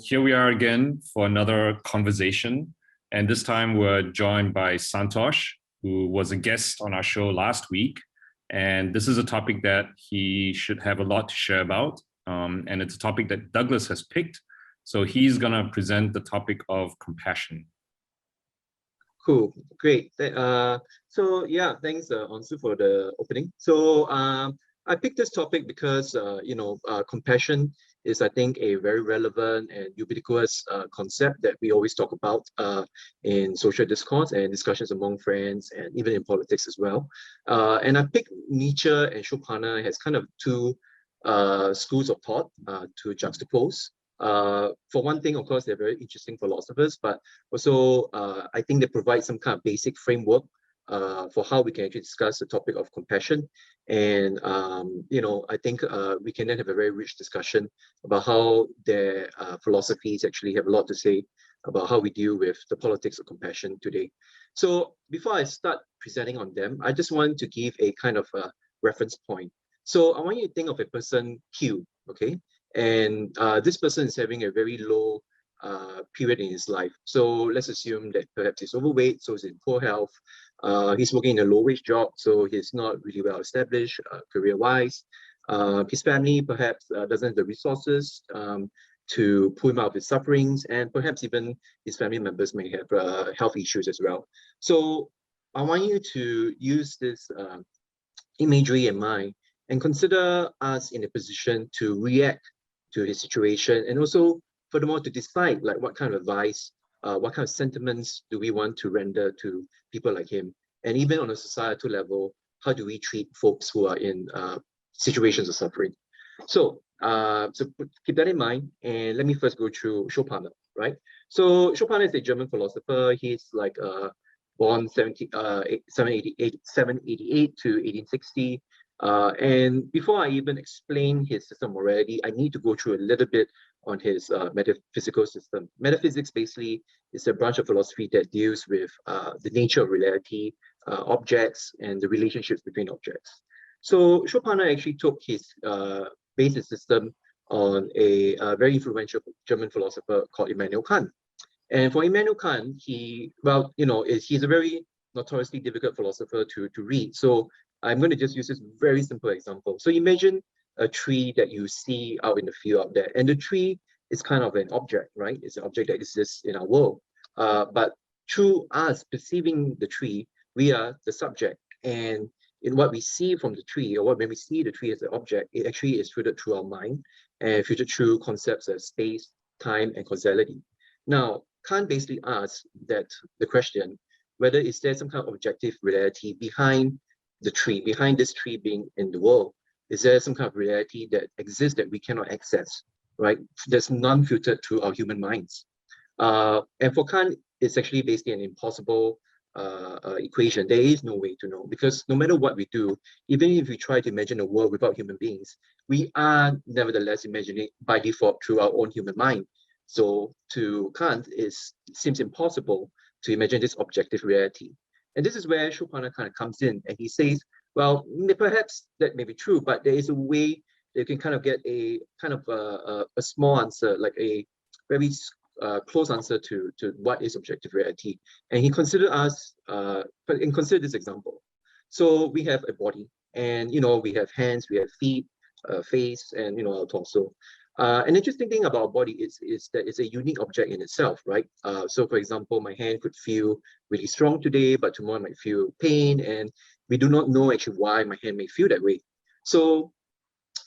here we are again for another conversation. And this time we're joined by Santosh, who was a guest on our show last week. And this is a topic that he should have a lot to share about. And it's a topic that Douglas has picked. So he's going to present the topic of compassion. Cool, great. So yeah, thanks Unsu for the opening. So I picked this topic because compassion is, I think, a very relevant and ubiquitous concept that we always talk about in social discourse and discussions among friends and even in politics as well. And I picked Nietzsche and Schopenhauer as kind of two schools of thought to juxtapose. For one thing, of course, they're very interesting philosophers, but also I think they provide some kind of basic framework for how we can actually discuss the topic of compassion. And, I think we can then have a very rich discussion about how their philosophies actually have a lot to say about how we deal with the politics of compassion today. So before I start presenting on them, I just want to give a kind of a reference point. So I want you to think of a person Q, okay? And this person is having a very low period in his life. So let's assume that perhaps he's overweight, so he's in poor health. He's working in a low-wage job, so he's not really well established career-wise. His family perhaps doesn't have the resources to pull him out of his sufferings, and perhaps even his family members may have health issues as well. So I want you to use this imagery in mind and consider us in a position to react to his situation, and also furthermore to decide like what kind of advice, what kind of sentiments do we want to render to people like him, and even on a societal level, how do we treat folks who are in situations of suffering? So, keep that in mind, and let me first go through Schopenhauer, right? So Schopenhauer is a German philosopher. He's like born 788 to 1860. And before I even explain his system of morality, I need to go through a little bit on his metaphysical system. Metaphysics basically is a branch of philosophy that deals with the nature of reality, objects, and the relationships between objects. So Schopenhauer actually took his basis system on a very influential German philosopher called Immanuel Kant. And for Immanuel Kant, he's a very notoriously difficult philosopher to read. So I'm going to just use this very simple example. So imagine a tree that you see out in the field out there, and the tree is kind of an object, right? It's an object that exists in our world. But through us perceiving the tree, we are the subject. And in what we see from the tree, or when we see the tree as an object, it actually is filtered through our mind and filtered through concepts of space, time, and causality. Now, Kant basically asks that the question, whether is there some kind of objective reality behind the tree, behind this tree being in the world? Is there some kind of reality that exists that we cannot access, right? There's none filtered through our human minds. And for Kant, it's actually basically an impossible equation. There is no way to know, because no matter what we do, even if we try to imagine a world without human beings, we are nevertheless imagining by default through our own human mind. So to Kant, it seems impossible to imagine this objective reality. And this is where Schopenhauer kind of comes in, and he says, well, perhaps that may be true, but there is a way that you can kind of get a kind of a small answer, like a very close answer to what is objective reality. And he considered consider this example. So we have a body, and we have hands, we have feet, face, and our torso. An interesting thing about our body is that it's a unique object in itself, right? So for example, my hand could feel really strong today, but tomorrow I might feel pain, and we do not know actually why my hand may feel that way. So,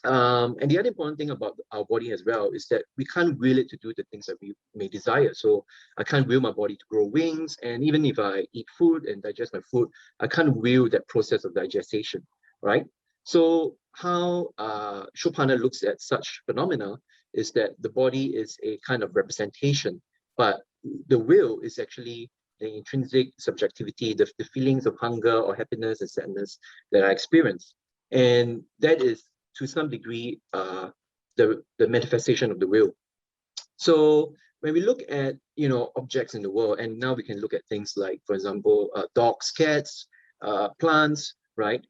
and the other important thing about our body as well is that we can't will it to do the things that we may desire. So I can't will my body to grow wings, and even if I eat food and digest my food, I can't will that process of digestion, right? So how Schopenhauer looks at such phenomena is that the body is a kind of representation, but the will is actually the intrinsic subjectivity, the feelings of hunger or happiness and sadness that I experience. And that is, to some degree, the manifestation of the will. So when we look at objects in the world, and now we can look at things like, for example, dogs, cats, plants, right?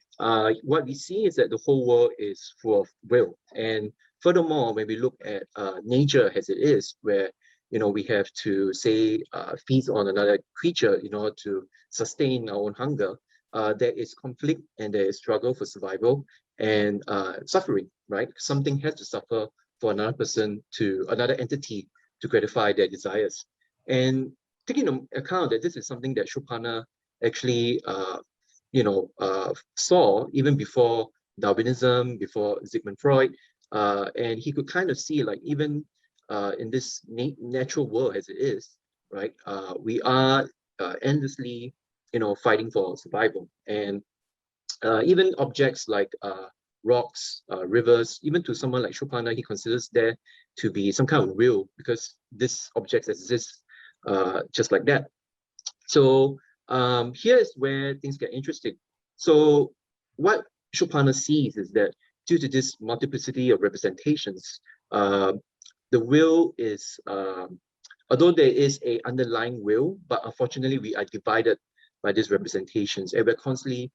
What we see is that the whole world is full of will, and Furthermore, when we look at nature as it is, where we have to say feast on another creature in order to sustain our own hunger, there is conflict and there is struggle for survival and suffering, right? Something has to suffer for another person another entity to gratify their desires. And taking into account that this is something that Schopenhauer actually saw even before Darwinism, before Sigmund Freud, and he could kind of see, like, even in this natural world as it is, right? We are endlessly, fighting for survival, and even objects like rocks, rivers, even to someone like Schopenhauer, he considers there to be some kind of will, because this objects exist just like that. So here is where things get interesting. So what Schopenhauer sees is that due to this multiplicity of representations, the will is, although there is an underlying will, but unfortunately we are divided by these representations, and we're constantly,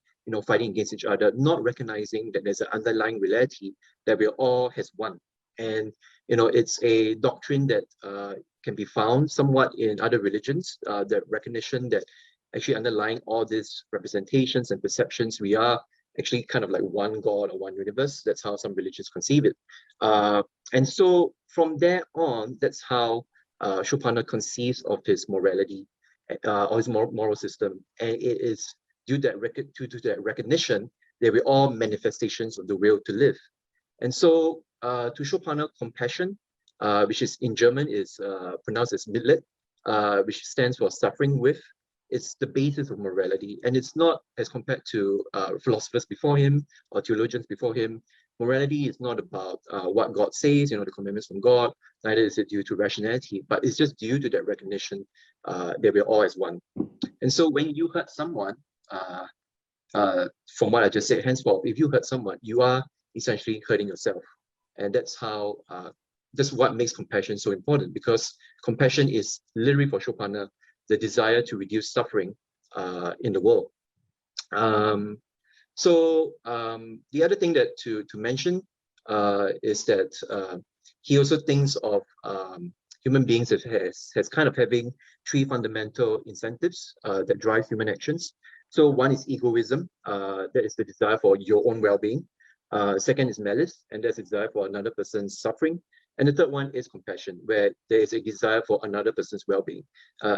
fighting against each other, not recognizing that there's an underlying reality that we all has one. And it's a doctrine that can be found somewhat in other religions, the recognition that actually underlying all these representations and perceptions, we are actually kind of like one God or one universe. That's how some religions conceive it. And so from there on, that's how Schopenhauer conceives of his morality, or his moral system. And it is due to that recognition that we're all manifestations of the will to live. And so to Schopenhauer, compassion, which is in German is pronounced as Mitleid, which stands for suffering with, it's the basis of morality. And it's not, as compared to philosophers before him or theologians before him, morality is not about what God says, the commandments from God, neither is it due to rationality, but it's just due to that recognition that we're all as one. And so when you hurt someone, from what I just said, henceforth, if you hurt someone, you are essentially hurting yourself. And that's how, that's what makes compassion so important, because compassion is literally, for Schopenhauer, the desire to reduce suffering in the world. So the other thing that to mention is that he also thinks of human beings as kind of having three fundamental incentives that drive human actions. So one is egoism, that is the desire for your own well-being. Second is malice, and that's a desire for another person's suffering. And the third one is compassion, where there is a desire for another person's well-being.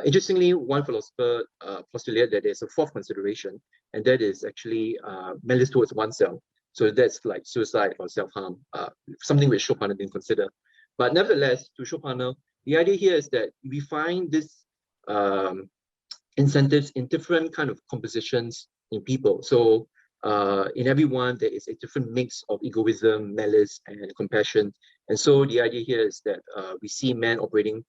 Interestingly, one philosopher postulated that there's a fourth consideration, and that is actually malice towards oneself. So that's like suicide or self-harm, something which Schopenhauer didn't consider. But nevertheless, to Schopenhauer, the idea here is that we find this incentives in different kind of compositions in people. So in everyone, there is a different mix of egoism, malice, and compassion. And so the idea here is that we see man operating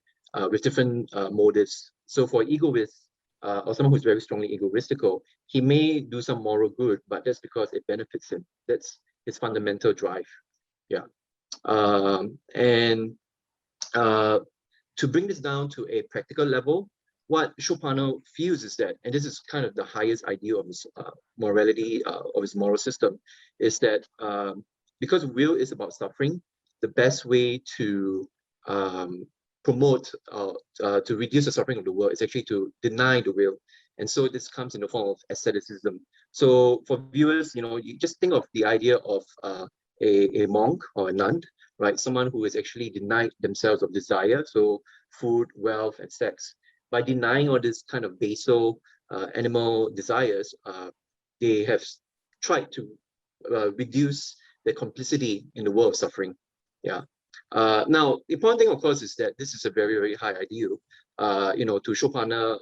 with different motives. So for egoists, or someone who's very strongly egoistical, he may do some moral good, but that's because it benefits him. That's his fundamental drive. Yeah. And to bring this down to a practical level, what Schopenhauer feels is that, and this is kind of the highest ideal of his morality, of his moral system, is that because will is about suffering, the best way to promote, to reduce the suffering of the world is actually to deny the will. And so this comes in the form of asceticism. So for viewers, you just think of the idea of a monk or a nun, right? Someone who is actually denied themselves of desire, so food, wealth, and sex. By denying all this kind of basal animal desires, they have tried to reduce the complicity in the world of suffering. Yeah. Now, the important thing, of course, is that this is a very, very high ideal. To Schopenhauer,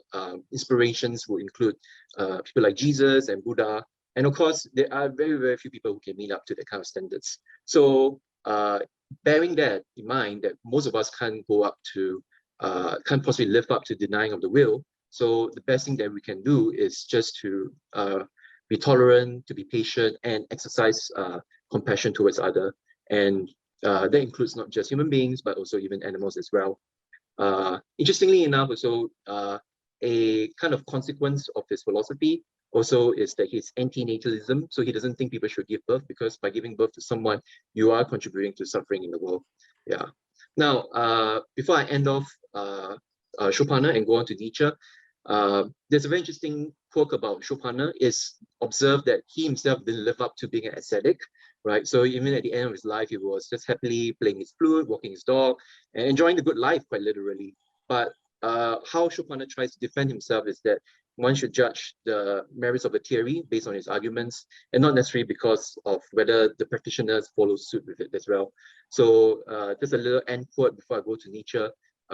inspirations will include people like Jesus and Buddha. And of course, there are very, very few people who can meet up to that kind of standards. So bearing that in mind, that most of us can't go up to, can't possibly live up to denying of the will. So the best thing that we can do is just to be tolerant, to be patient, and exercise compassion towards others. And that includes not just human beings, but also even animals as well. Interestingly enough, also a kind of consequence of his philosophy Also is that he's anti-natalism, so he doesn't think people should give birth, because by giving birth to someone, you are contributing to suffering in the world. Yeah. Now, before I end off Schopenhauer and go on to Nietzsche, there's a very interesting quirk about Schopenhauer is observed that he himself didn't live up to being an ascetic, right? So even at the end of his life, he was just happily playing his flute, walking his dog, and enjoying the good life, quite literally. But how Schopenhauer tries to defend himself is that one should judge the merits of the theory based on his arguments, and not necessarily because of whether the practitioners follow suit with it as well. So just a little end quote before I go to Nietzsche.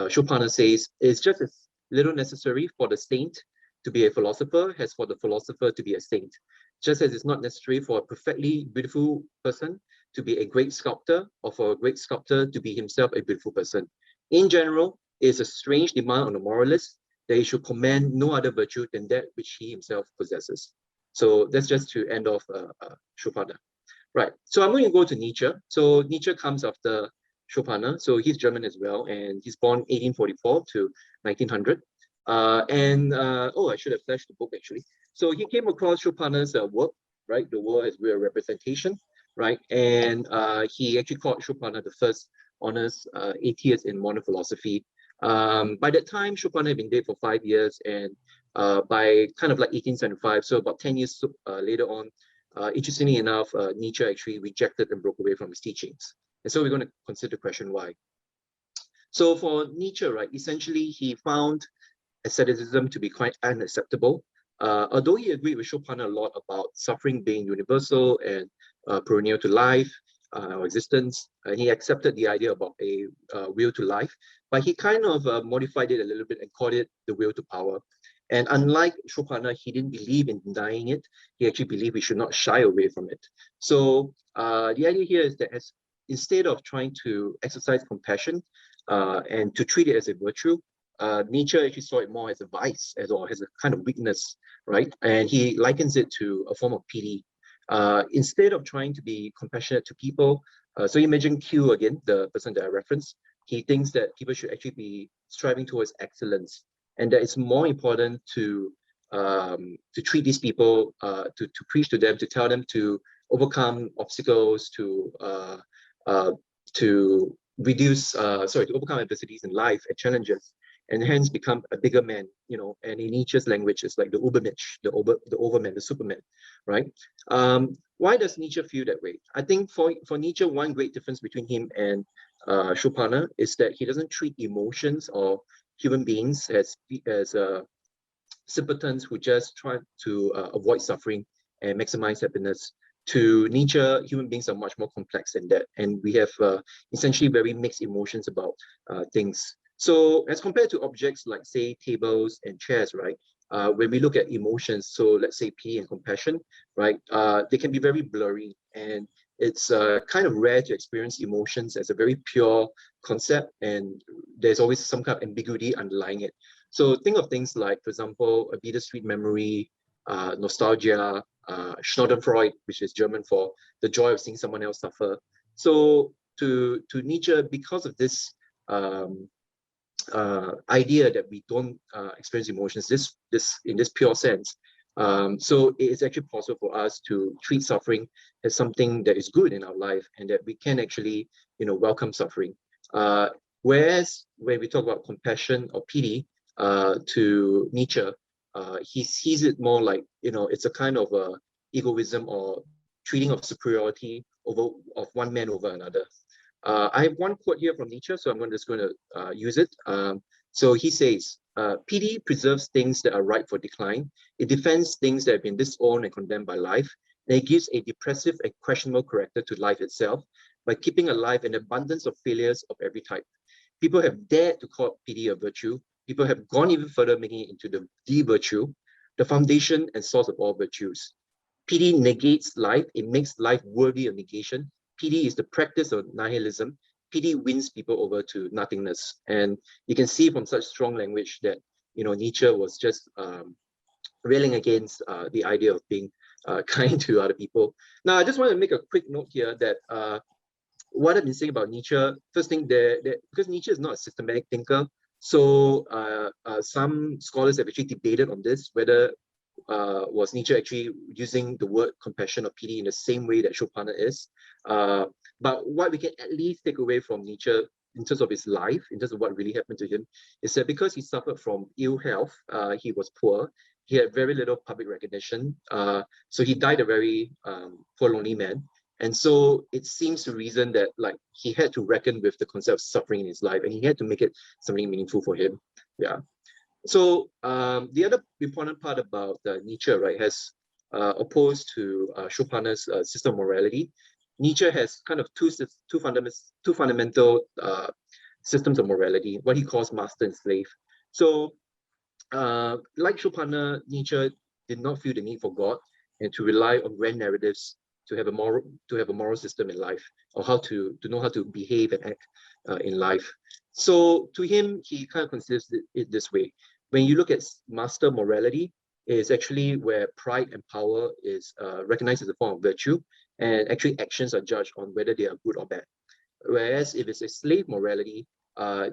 Schopenhauer says, "It's just as little necessary for the saint to be a philosopher as for the philosopher to be a saint. Just as it's not necessary for a perfectly beautiful person to be a great sculptor, or for a great sculptor to be himself a beautiful person. In general, it is a strange demand on a moralist that he should command no other virtue than that which he himself possesses." So that's just to end off Schopenhauer. Right, so I'm going to go to Nietzsche. So Nietzsche comes after Schopenhauer, so he's German as well, and he's born 1844 to 1900. Oh, I should have flashed the book actually. So he came across Schopenhauer's work, right? The World as Real Representation, right? And he actually called Schopenhauer the first honest atheist in modern philosophy. By that time, Schopenhauer had been dead for 5 years, and by kind of like 1875, so about 10 years later on, interestingly enough, Nietzsche actually rejected and broke away from his teachings. And so we're going to consider the question why. So for Nietzsche, right, essentially he found asceticism to be quite unacceptable. Although he agreed with Schopenhauer a lot about suffering being universal and perennial to life, or existence, and he accepted the idea about a will to life, but he kind of modified it a little bit and called it the will to power. And unlike Schopenhauer, he didn't believe in denying it. He actually believed we should not shy away from it. So the idea here is that instead of trying to exercise compassion and to treat it as a virtue, Nietzsche actually saw it more as a vice, as a kind of weakness, right? And he likens it to a form of pity. Instead of trying to be compassionate to people, so imagine Q again, the person that I referenced, he thinks that people should actually be striving towards excellence, and that it's more important to treat these people, to preach to them, to tell them to overcome obstacles, to overcome adversities in life and challenges, and hence become a bigger man, you know. And in Nietzsche's language, it's like the Ubermensch, the overman, the Superman, right? Why does Nietzsche feel that way? I think for Nietzsche, one great difference between him and Schopenhauer is that he doesn't treat emotions or human beings as simpletons who just try to avoid suffering and maximize happiness. To Nietzsche, human beings are much more complex than that, and we have essentially very mixed emotions about things. So as compared to objects like, say, tables and chairs, right? When we look at emotions, so let's say pity and compassion, right? They can be very blurry, and it's kind of rare to experience emotions as a very pure concept, and there's always some kind of ambiguity underlying it. So think of things like, for example, a bittersweet memory, nostalgia, Schadenfreude, which is German for the joy of seeing someone else suffer. So to Nietzsche, because of this idea that we don't experience emotions in this pure sense, so it is actually possible for us to treat suffering as something that is good in our life, and that we can actually, you know, welcome suffering. Whereas when we talk about compassion or pity, to Nietzsche, he sees it more like, you know, it's a kind of egoism or treating of superiority of one man over another. I have one quote here from Nietzsche, so I'm just going to use it. So he says, pity preserves things that are ripe for decline. It defends things that have been disowned and condemned by life. And it gives a depressive and questionable character to life itself by keeping alive an abundance of failures of every type. People have dared to call pity a virtue. People have gone even further, making it into the virtue, the foundation and source of all virtues. Pity negates life. It makes life worthy of negation. Pity is the practice of nihilism. Pity wins people over to nothingness. And you can see from such strong language that, you know, Nietzsche was just railing against the idea of being kind to other people. Now, I just want to make a quick note here that what I've been saying about Nietzsche, first thing, because Nietzsche is not a systematic thinker, so some scholars have actually debated on this, whether was Nietzsche actually using the word compassion or pity in the same way that Schopenhauer is. But what we can at least take away from Nietzsche in terms of his life, in terms of what really happened to him, is that because he suffered from ill health, he was poor, he had very little public recognition, so he died a very poor, lonely man. And so it seems to reason that like he had to reckon with the concept of suffering in his life, and he had to make it something meaningful for him. Yeah. So the other important part about Nietzsche, right, has opposed to Schopenhauer's system of morality. Nietzsche has kind of two fundamental systems of morality, what he calls master and slave. So like Schopenhauer, Nietzsche did not feel the need for God and to rely on grand narratives to have a moral system in life, or to know how to behave and act in life. So to him, he kind of considers it this way. When you look at master morality, is actually where pride and power is recognized as a form of virtue, and actually actions are judged on whether they are good or bad. Whereas if it's a slave morality,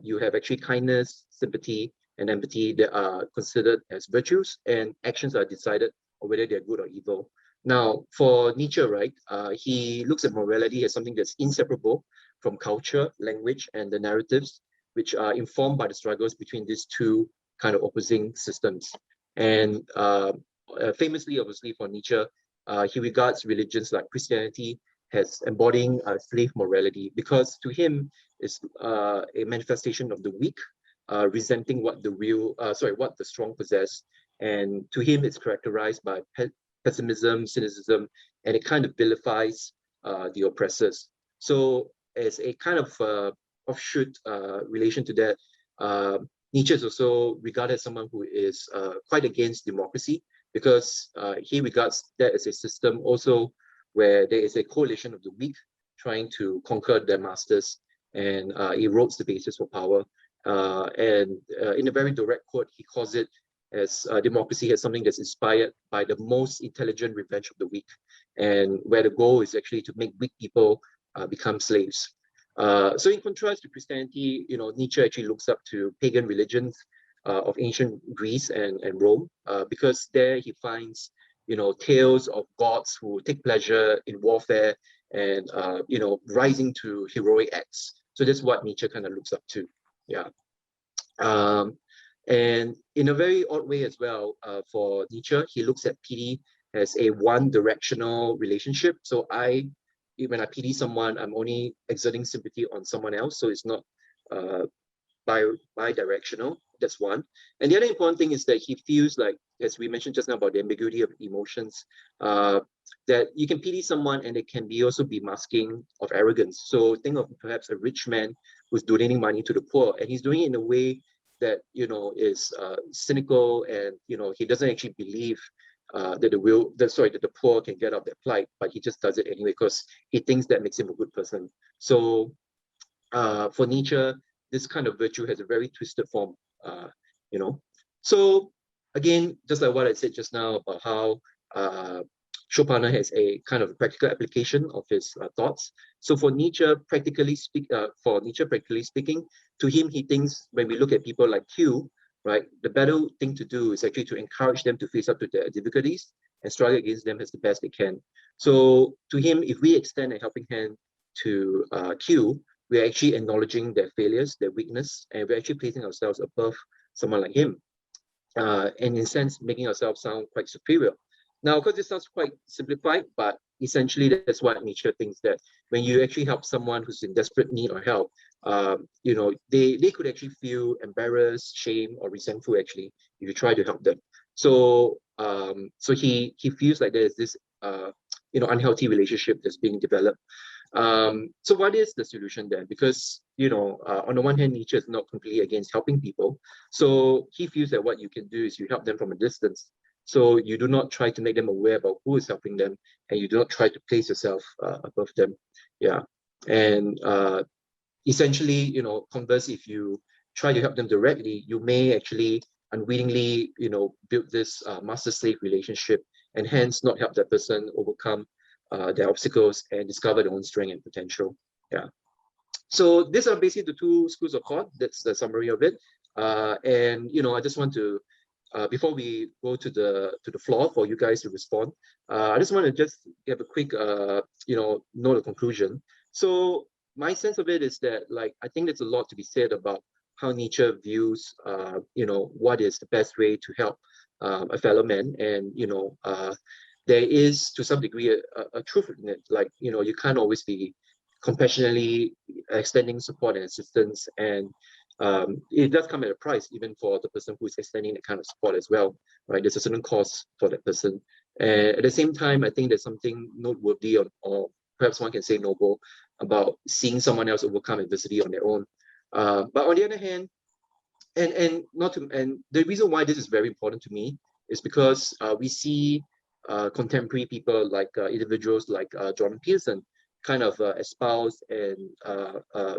you have actually kindness, sympathy, and empathy that are considered as virtues, and actions are decided on whether they're good or evil. Now, for Nietzsche, right, he looks at morality as something that's inseparable from culture, language, and the narratives, which are informed by the struggles between these two kind of opposing systems. And famously, obviously, for Nietzsche, he regards religions like Christianity as embodying slave morality, because to him, it's a manifestation of the weak, resenting what what the strong possess. And to him, it's characterized by pessimism, cynicism, and it kind of vilifies the oppressors. So as a kind of offshoot relation to that, Nietzsche is also regarded as someone who is quite against democracy, because he regards that as a system also where there is a coalition of the weak trying to conquer their masters, and erodes the basis for power. And in a very direct quote, he calls it as democracy as something that's inspired by the most intelligent revenge of the weak, and where the goal is actually to make weak people become slaves. So in contrast to Christianity, Nietzsche actually looks up to pagan religions of ancient Greece and Rome, because there he finds, tales of gods who take pleasure in warfare and, rising to heroic acts. So that's what Nietzsche kind of looks up to. Yeah. And in a very odd way as well, for Nietzsche, he looks at pity as a one-directional relationship. So when I pity someone, I'm only exerting sympathy on someone else. So it's not bi-directional. That's one. And the other important thing is that he feels like, as we mentioned just now about the ambiguity of emotions, that you can pity someone and it can also be masking of arrogance. So think of perhaps a rich man who's donating money to the poor, and he's doing it in a way that is cynical, and he doesn't actually believe that the poor can get out of their plight, but he just does it anyway because he thinks that makes him a good person. So for Nietzsche, this kind of virtue has a very twisted form, So again, just like what I said just now about how Schopenhauer has a kind of practical application of his thoughts. So for Nietzsche, practically speaking, to him, he thinks when we look at people like Q, right, the better thing to do is actually to encourage them to face up to their difficulties and struggle against them as the best they can. So to him, if we extend a helping hand to Q, we're actually acknowledging their failures, their weakness, and we're actually placing ourselves above someone like him. And in a sense, making ourselves sound quite superior. Now, of course, this sounds quite simplified, but essentially that's what Nietzsche thinks, that when you actually help someone who's in desperate need or help, they could actually feel embarrassed, shame, or resentful actually if you try to help them. So he feels like there's this unhealthy relationship that's being developed. So what is the solution then? Because on the one hand, Nietzsche is not completely against helping people, so he feels that what you can do is you help them from a distance. So you do not try to make them aware about who is helping them, and you do not try to place yourself above them. Yeah, and essentially, converse, if you try to help them directly, you may actually unwittingly, build this master-slave relationship, and hence not help that person overcome their obstacles and discover their own strength and potential. Yeah. So these are basically the two schools of thought. That's the summary of it. And I just want to before we go to the floor for you guys to respond, I just want to just give a quick, note of conclusion. So my sense of it is that, like, I think there's a lot to be said about how Nietzsche views, what is the best way to help a fellow man, and there is to some degree a truth in it. Like, you can't always be compassionately extending support and assistance, and it does come at a price, even for the person who is extending that kind of support as well, right? There's a certain cost for that person. And at the same time, I think there's something noteworthy, or perhaps one can say noble, about seeing someone else overcome adversity on their own. But on the other hand, and the reason why this is very important to me is because we see contemporary people, like individuals like Jordan Peterson, kind of espouse and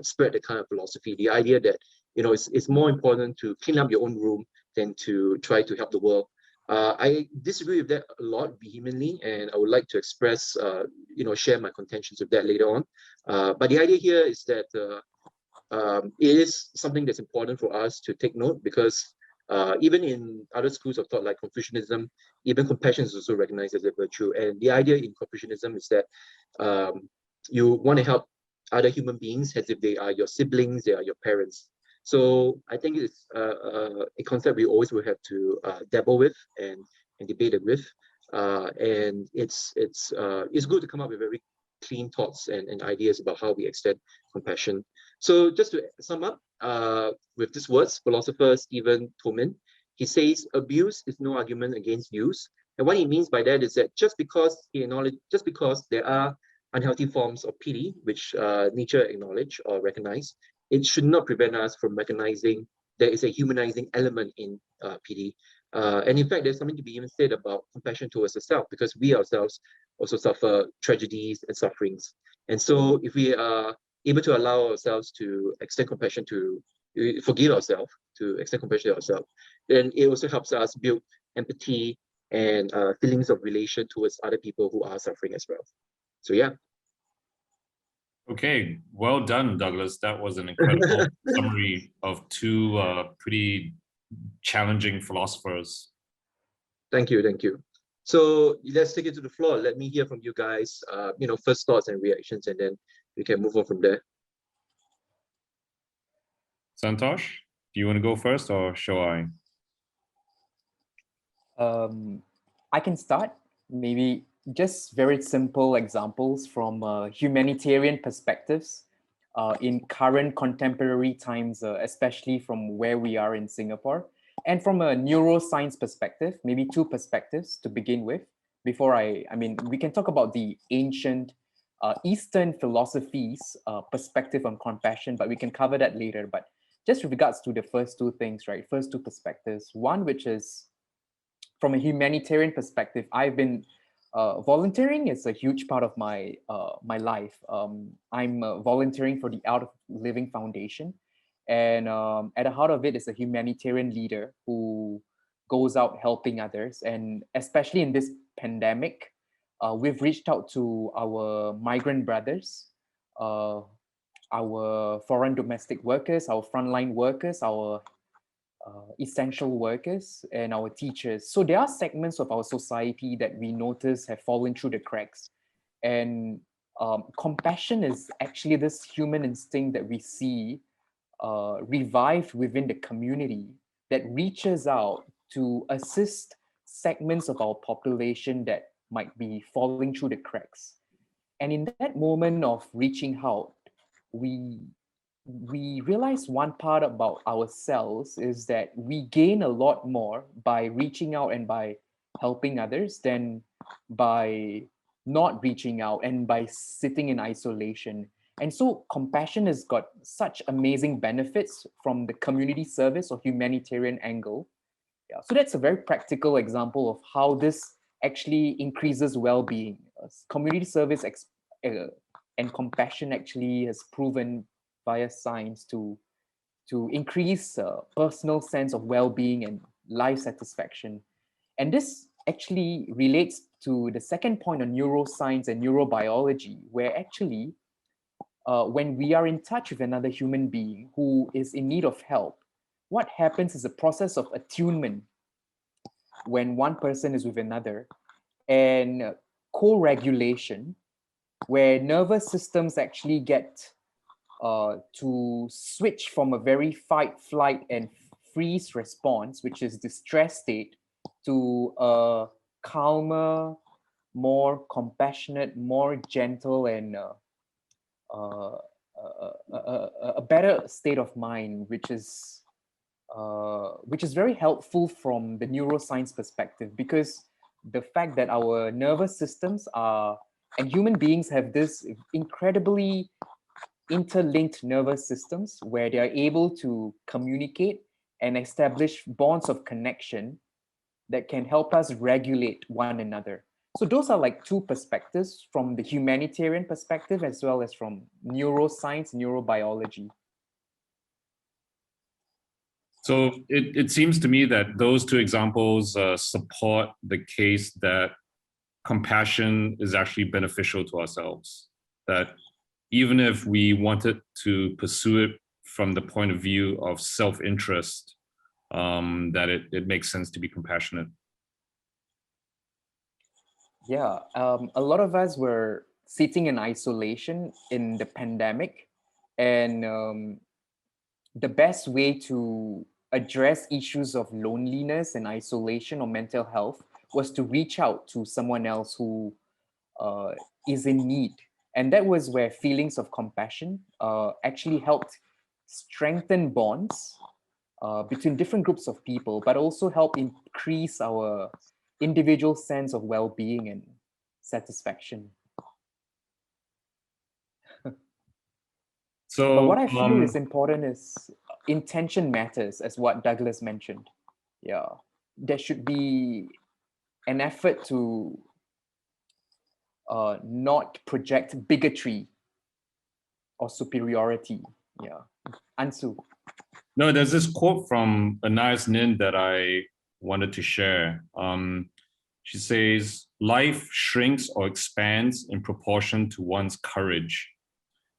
spread the kind of philosophy, the idea that it's more important to clean up your own room than to try to help the world. I disagree with that a lot vehemently, and I would like to express, share my contentions with that later on. But the idea here is that it is something that's important for us to take note, because even in other schools of thought like Confucianism, even compassion is also recognized as a virtue. And the idea in Confucianism is that you want to help other human beings as if they are your siblings, they are your parents. So I think it's a concept we always will have to dabble with and debate it with. And it's good to come up with very clean thoughts and ideas about how we extend compassion. So just to sum up with these words, philosopher Stephen Tomin, he says, abuse is no argument against use. And what he means by that is that just because there are unhealthy forms of pity, which Nietzsche acknowledged or recognized, it should not prevent us from recognizing there is a humanizing element in pity. And in fact, there's something to be even said about compassion towards the self, because we ourselves also suffer tragedies and sufferings. And so if we are able to allow ourselves to extend compassion to forgive ourselves, to extend compassion to ourselves, then it also helps us build empathy and feelings of relation towards other people who are suffering as well. So yeah. Okay, well done, Douglas. That was an incredible summary of two pretty challenging philosophers. Thank you. So let's take it to the floor. Let me hear from you guys, first thoughts and reactions, and then we can move on from there. Santosh, do you want to go first, or shall I? I can start. Maybe just very simple examples from humanitarian perspectives in current contemporary times, especially from where we are in Singapore. And from a neuroscience perspective, maybe two perspectives to begin with. Before we can talk about the ancient Eastern philosophies perspective on compassion, but we can cover that later. But just with regards to the first two things, right? First two perspectives. One, which is from a humanitarian perspective, I've been volunteering is a huge part of my my life. I'm volunteering for the Out of Living Foundation, and at the heart of it is a humanitarian leader who goes out helping others. And especially in this pandemic, we've reached out to our migrant brothers, our foreign domestic workers, our frontline workers, our essential workers, and our teachers. So there are segments of our society that we notice have fallen through the cracks. And compassion is actually this human instinct that we see revived within the community that reaches out to assist segments of our population that might be falling through the cracks. And in that moment of reaching out, we realize one part about ourselves is that we gain a lot more by reaching out and by helping others than by not reaching out and by sitting in isolation. And so compassion has got such amazing benefits from the community service or humanitarian angle. Yeah, so that's a very practical example of how this actually increases well-being. Community service and compassion actually has proven via science to increase personal sense of well-being and life satisfaction. And this actually relates to the second point on neuroscience and neurobiology, where actually when we are in touch with another human being who is in need of help, what happens is a process of attunement when one person is with another, and co-regulation, where nervous systems actually get to switch from a very fight, flight, and freeze response, which is the stress state, to a calmer, more compassionate, more gentle, and a better state of mind, which is very helpful from the neuroscience perspective, because the fact that our nervous systems are, and human beings have this incredibly interlinked nervous systems where they are able to communicate and establish bonds of connection that can help us regulate one another. So those are like two perspectives, from the humanitarian perspective as well as from neuroscience, neurobiology. So it seems to me that those two examples support the case that compassion is actually beneficial to ourselves. That even if we wanted to pursue it from the point of view of self-interest, that it makes sense to be compassionate. Yeah, a lot of us were sitting in isolation in the pandemic, and the best way to address issues of loneliness and isolation or mental health was to reach out to someone else who is in need. And that was where feelings of compassion actually helped strengthen bonds between different groups of people, but also help increase our individual sense of well-being and satisfaction. So, but what I feel is important is intention matters, as what Douglas mentioned. Yeah, there should be an effort to not project bigotry or superiority. Yeah, Unsu. No, there's this quote from Anais Nin that I wanted to share. She says, "Life shrinks or expands in proportion to one's courage."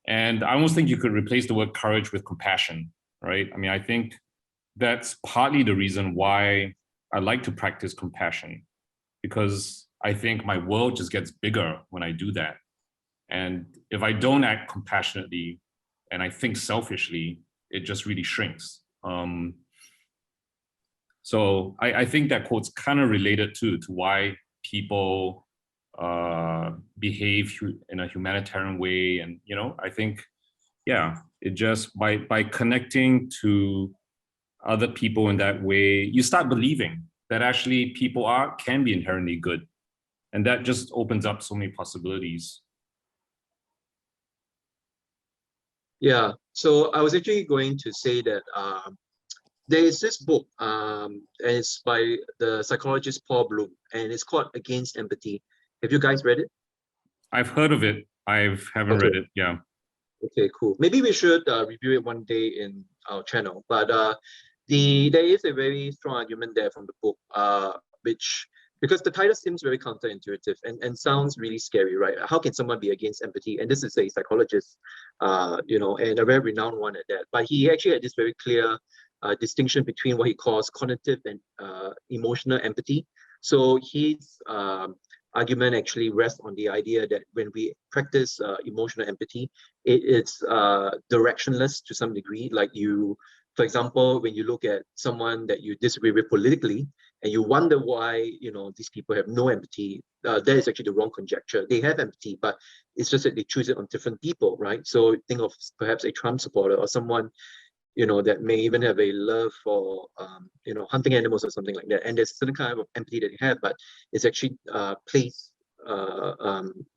And I almost think you could replace the word courage with compassion, right? I mean, I think that's partly the reason why I like to practice compassion, because I think my world just gets bigger when I do that. And if I don't act compassionately and I think selfishly, it just really shrinks. So I think that quote's kind of related to why people behave in a humanitarian way. And, you know, I think, yeah, it just by connecting to other people in that way, you start believing that actually people can be inherently good. And that just opens up so many possibilities. Yeah, so I was actually going to say that there is this book, and it's by the psychologist Paul Bloom, and it's called Against Empathy. Have you guys read it? I've heard of it. I haven't read it, yeah. Okay, cool. Maybe we should review it one day in our channel. But there is a very strong argument there from the book, because the title seems very counterintuitive and sounds really scary, right? How can someone be against empathy? And this is a psychologist, and a very renowned one at that. But he actually had this very clear distinction between what he calls cognitive and emotional empathy. So his argument actually rests on the idea that when we practice emotional empathy, it's directionless to some degree. Like for example, when you look at someone that you disagree with politically and you wonder why these people have no empathy, that is actually the wrong conjecture. They have empathy, but it's just that they choose it on different people, right? So think of perhaps a Trump supporter or someone that may even have a love for hunting animals or something like that, and there's a certain kind of empathy that they have, but it's actually placed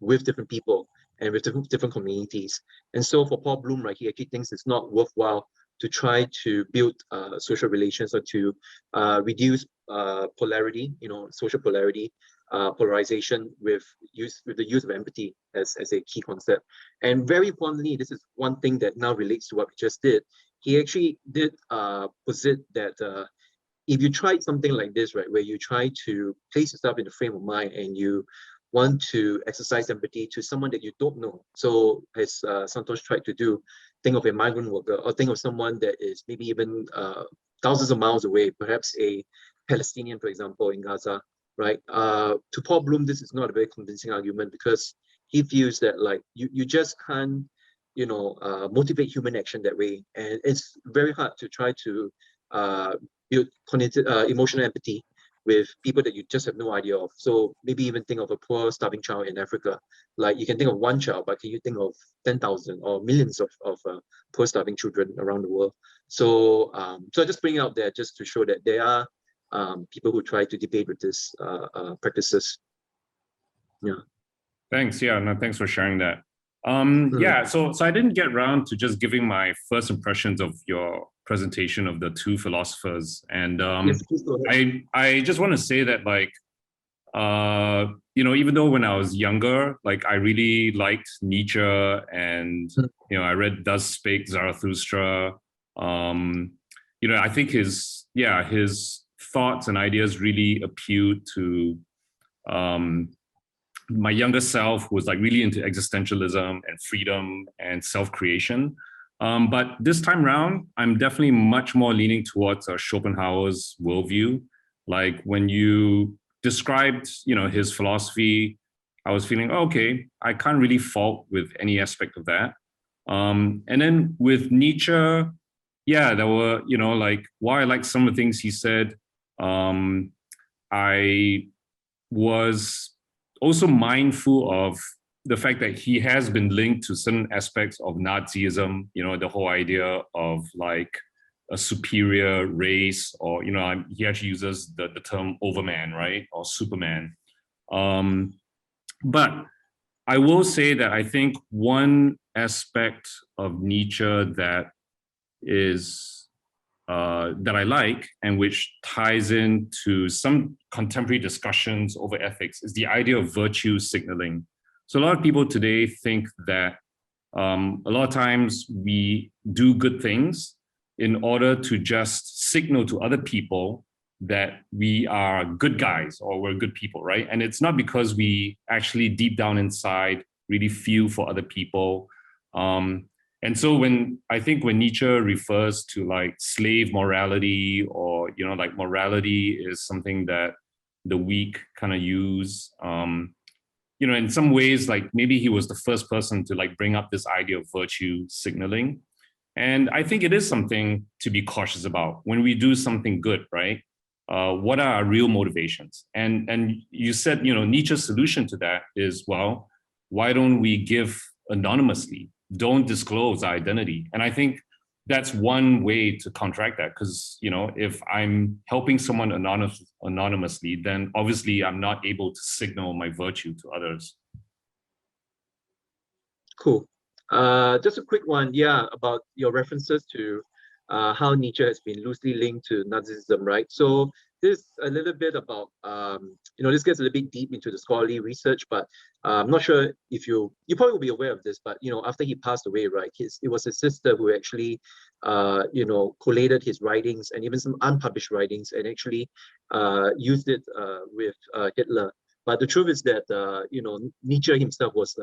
with different people and with different communities. And so for Paul Bloom, right, he actually thinks it's not worthwhile to try to build social relations or to reduce polarity, social polarity, polarization with the use of empathy as a key concept. And very importantly, this is one thing that now relates to what we just did. He actually did posit that if you tried something like this, right, where you try to place yourself in the frame of mind and you want to exercise empathy to someone that you don't know. So as Santosh tried to do, think of a migrant worker or think of someone that is maybe even thousands of miles away, perhaps a Palestinian, for example, in Gaza, right? To Paul Bloom, this is not a very convincing argument because he views that like you just can't, motivate human action that way, and it's very hard to try to build emotional empathy with people that you just have no idea of. So maybe even think of a poor, starving child in Africa. Like you can think of one child, but can you think of 10,000 or millions of poor, starving children around the world? So, so I just bring it out there just to show that there are people who try to debate with this practices. Yeah. Thanks. Yeah, no, thanks for sharing that. Yeah, so I didn't get around to just giving my first impressions of your presentation of the two philosophers, and Yes, please go ahead. I just want to say that like even though when I was younger, like I really liked Nietzsche, and I read Thus Spake Zarathustra. I think his thoughts and ideas really appealed to my younger self, who was like really into existentialism and freedom and self-creation. But this time around, I'm definitely much more leaning towards Schopenhauer's worldview. Like when you described, his philosophy, I was feeling, okay, I can't really fault with any aspect of that. And then with Nietzsche, yeah, there were, like while I like some of the things he said, I was also mindful of the fact that he has been linked to certain aspects of Nazism, the whole idea of like a superior race, or, he actually uses the term overman, right? Or Superman. But I will say that I think one aspect of Nietzsche that I like, and which ties into some contemporary discussions over ethics, is the idea of virtue signaling. So a lot of people today think that a lot of times we do good things in order to just signal to other people that we are good guys or we're good people, right? And it's not because we actually deep down inside really feel for other people. And so when Nietzsche refers to like slave morality, or, like morality is something that the weak kind of use, in some ways, like maybe he was the first person to like bring up this idea of virtue signaling. And I think it is something to be cautious about when we do something good, right? What are our real motivations? And you said, Nietzsche's solution to that is, well, why don't we give anonymously? Don't disclose our identity. And I think that's one way to counteract that, because, if I'm helping someone anonymously, then obviously I'm not able to signal my virtue to others. Cool. Just a quick one, yeah, about your references to how Nietzsche has been loosely linked to Nazism, right? So this a little bit about, this gets a little bit deep into the scholarly research, but I'm not sure if you probably will be aware of this, but, after he passed away, right, it was his sister who actually, collated his writings and even some unpublished writings, and actually used it with Hitler. But the truth is that, Nietzsche himself was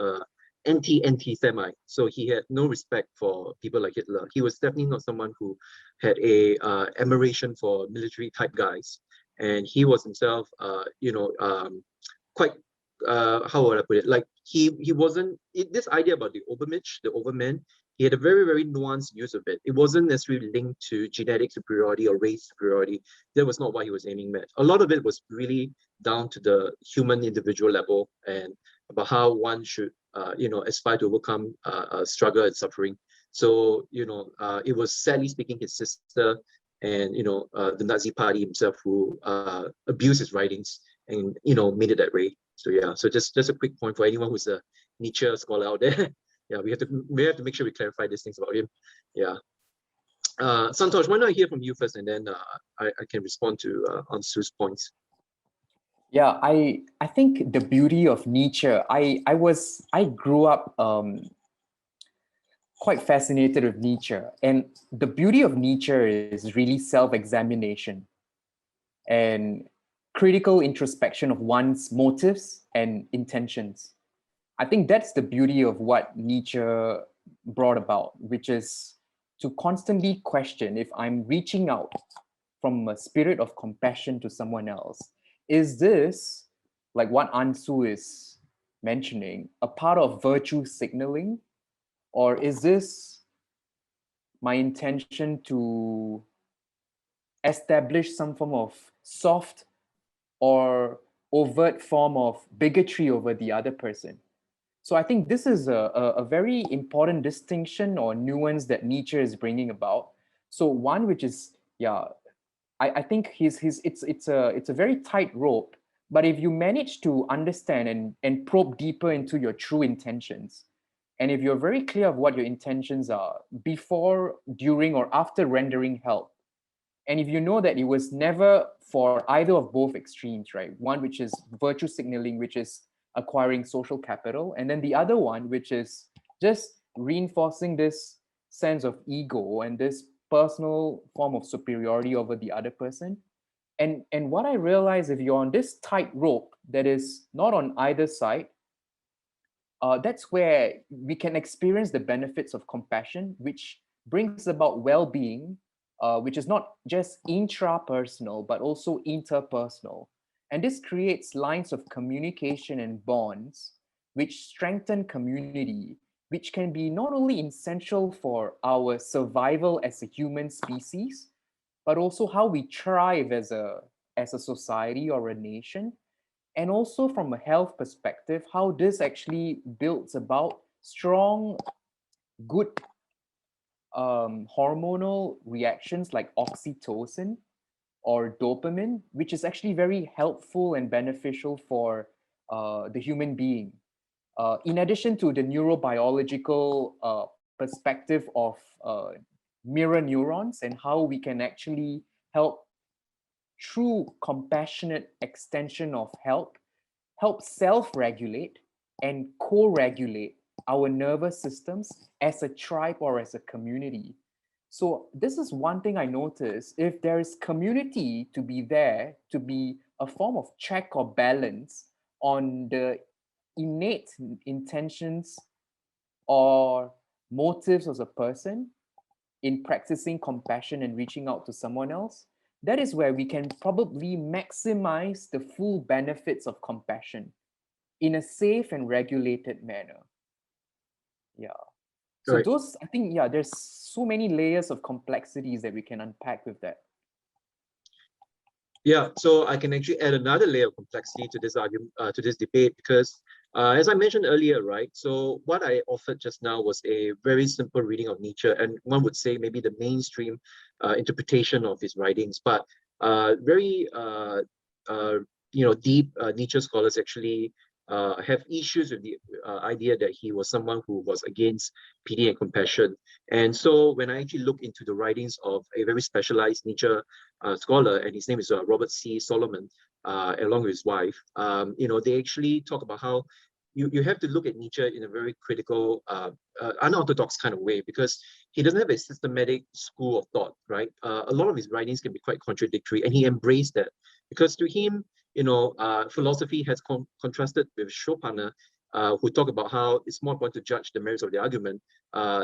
anti-Semite, so he had no respect for people like Hitler. He was definitely not someone who had a admiration for military type guys, and he was himself, quite how would I put it? Like he wasn't this idea about the Obermensch, the Overman. He had a very, very nuanced use of it. It wasn't necessarily linked to genetic superiority or race superiority. That was not what he was aiming at. A lot of it was really down to the human individual level, and about how one should, aspire to overcome struggle and suffering. So, it was, sadly speaking, his sister and, the Nazi party himself who abused his writings and, made it that way. So yeah, so just a quick point for anyone who's a Nietzsche scholar out there. Yeah, we have to make sure we clarify these things about him. Yeah. Santosh, why not I hear from you first, and then I can respond to Unsu's points. Yeah, I think the beauty of Nietzsche, I grew up quite fascinated with Nietzsche, and the beauty of Nietzsche is really self-examination and critical introspection of one's motives and intentions. I think that's the beauty of what Nietzsche brought about, which is to constantly question if I'm reaching out from a spirit of compassion to someone else. Is this, like what Unsu is mentioning, a part of virtue signaling? Or is this my intention to establish some form of soft or overt form of bigotry over the other person? So I think this is a very important distinction or nuance that Nietzsche is bringing about. So one which is, yeah, I think it's a very tight rope, but if you manage to understand and probe deeper into your true intentions, and if you're very clear of what your intentions are before, during, or after rendering help, and if you know that it was never for either of both extremes, right? One which is virtue signaling, which is acquiring social capital, and then the other one which is just reinforcing this sense of ego and this personal form of superiority over the other person. And what I realize, if you're on this tight rope that is not on either side, that's where we can experience the benefits of compassion, which brings about well-being, which is not just intrapersonal, but also interpersonal. And this creates lines of communication and bonds, which strengthen community, which can be not only essential for our survival as a human species, but also how we thrive as a society or a nation. And also from a health perspective, how this actually builds about strong, good hormonal reactions like oxytocin or dopamine, which is actually very helpful and beneficial for the human being. In addition to the neurobiological perspective of mirror neurons and how we can actually help through compassionate extension of help self-regulate and co-regulate our nervous systems as a tribe or as a community. So this is one thing I notice. If there is community to be there, to be a form of check or balance on the innate intentions or motives of a person in practicing compassion and reaching out to someone else, that is where we can probably maximize the full benefits of compassion in a safe and regulated manner. Yeah. So Right. those, I think, yeah, there's so many layers of complexities that we can unpack with that. Yeah, so I can actually add another layer of complexity to this argument, to this debate, because as I mentioned earlier, right? So what I offered just now was a very simple reading of Nietzsche, and one would say maybe the mainstream interpretation of his writings, but very deep Nietzsche scholars actually have issues with the idea that he was someone who was against pity and compassion. And so when I actually look into the writings of a very specialized Nietzsche scholar, and his name is Robert C. Solomon, along with his wife, they actually talk about how you have to look at Nietzsche in a very critical, unorthodox kind of way, because he doesn't have a systematic school of thought, right? A lot of his writings can be quite contradictory, and he embraced that, because to him, philosophy has contrasted with Schopenhauer, who talk about how it's more important to judge the merits of the argument.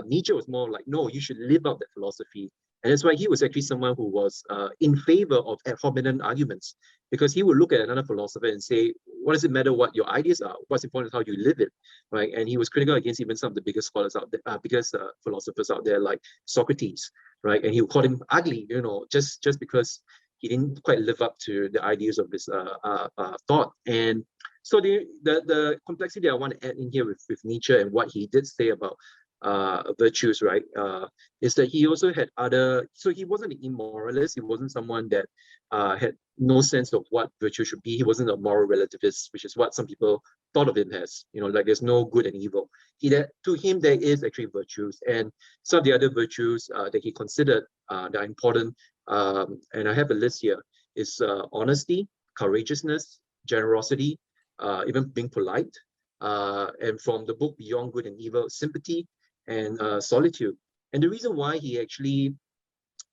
Nietzsche was more like, no, you should live out that philosophy. And that's why he was actually someone who was in favor of ad hominem arguments, because he would look at another philosopher and say, what does it matter what your ideas are? What's important is how you live it, right? And he was critical against even some of the biggest scholars out there, biggest philosophers out there, like Socrates, right? And he would call him ugly, just because he didn't quite live up to the ideas of his thought. And so the complexity I want to add in here with Nietzsche and what he did say about virtues, right, is that he also had other, so he wasn't an immoralist, he wasn't someone that had no sense of what virtue should be, he wasn't a moral relativist, which is what some people thought of him as, like there's no good and evil. To him, there is actually virtues, and some of the other virtues that he considered that are important, and I have a list here, is honesty, courageousness, generosity, even being polite, and from the book Beyond Good and Evil, sympathy, and solitude. And the reason why he actually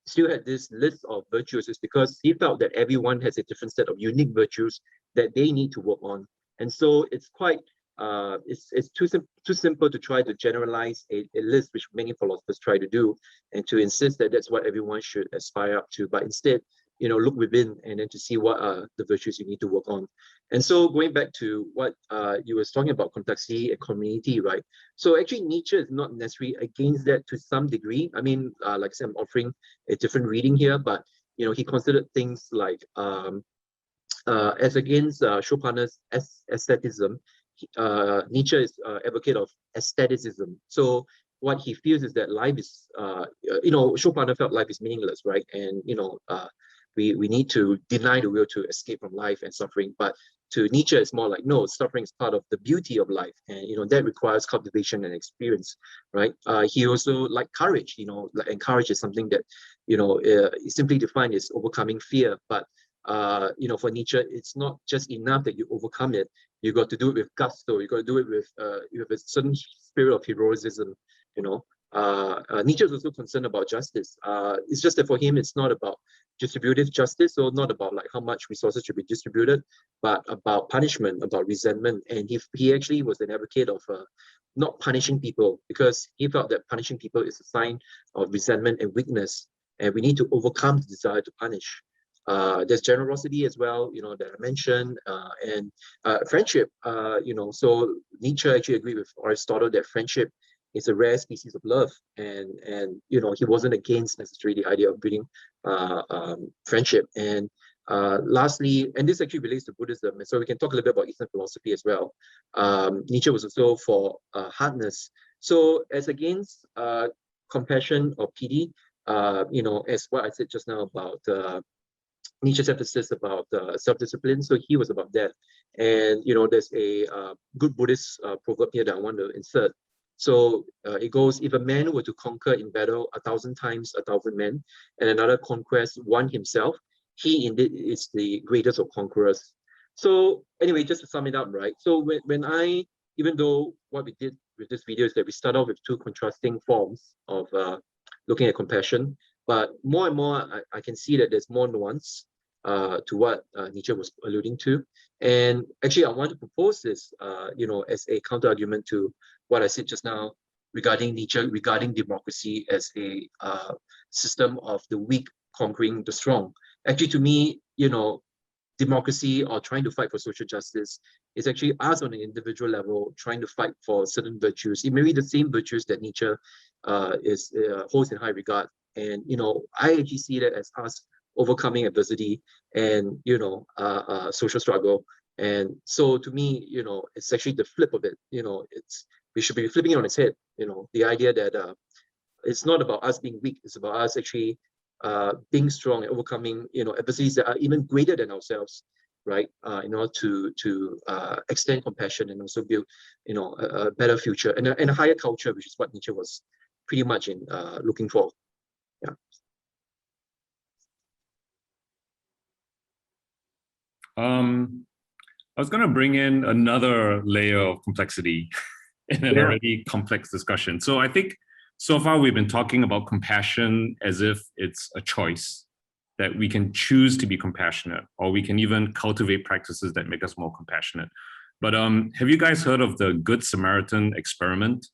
still had this list of virtues is because he felt that everyone has a different set of unique virtues that they need to work on. And so it's quite, it's too simple to try to generalize a list, which many philosophers try to do, and to insist that that's what everyone should aspire up to. But instead, look within and then to see what are the virtues you need to work on. And so going back to what you was talking about, complexity and community, right? So actually Nietzsche is not necessarily against that to some degree. I mean, like I said, I'm offering a different reading here, but he considered things like as against Schopenhauer's aestheticism, Nietzsche is advocate of aestheticism. So what he feels is that life is, Schopenhauer felt life is meaningless, right? And we need to deny the will to escape from life and suffering. But to Nietzsche, it's more like, no, suffering is part of the beauty of life, and that requires cultivation and experience, right? He also liked courage, and courage is something that simply defined as overcoming fear. But for Nietzsche, it's not just enough that you overcome it. You got to do it with gusto. You got to do it with a certain spirit of heroism. Nietzsche is also concerned about justice. It's just that for him, it's not about distributive justice, so not about like how much resources should be distributed, but about punishment, about resentment. And he actually was an advocate of not punishing people, because he felt that punishing people is a sign of resentment and weakness, and we need to overcome the desire to punish. There's generosity as well, that I mentioned, and friendship. So Nietzsche actually agreed with Aristotle that friendship is a rare species of love, and he wasn't against necessarily the idea of breeding friendship. And lastly, and this actually relates to Buddhism, and so we can talk a little bit about Eastern philosophy as well. Nietzsche was also for hardness. So as against compassion or pity, as what I said just now about Nietzsche's emphasis about self-discipline, so he was about that. And there's a good Buddhist proverb here that I want to insert. So it goes, if a man were to conquer in battle 1,000 times 1,000 men, and another conquest one himself, he indeed is the greatest of conquerors. So anyway, just to sum it up, right? So when even though what we did with this video is that we start off with two contrasting forms of looking at compassion, but more and more I can see that there's more nuance to what Nietzsche was alluding to. And actually I want to propose this as a counter argument to what I said just now regarding Nietzsche, regarding democracy as a system of the weak conquering the strong. Actually, to me, democracy or trying to fight for social justice is actually us on an individual level trying to fight for certain virtues. It may be the same virtues that Nietzsche holds in high regard. And I actually see that as us overcoming adversity and social struggle. And so to me, it's actually the flip of it. We should be flipping it on its head. The idea that it's not about us being weak, it's about us actually being strong and overcoming adversities that are even greater than ourselves, right? In order to extend compassion and also build a better future and a higher culture, which is what Nietzsche was pretty much looking for. Yeah. I was going to bring in another layer of complexity in an already complex discussion. So I think so far we've been talking about compassion as if it's a choice, that we can choose to be compassionate, or we can even cultivate practices that make us more compassionate. But have you guys heard of the Good Samaritan experiment?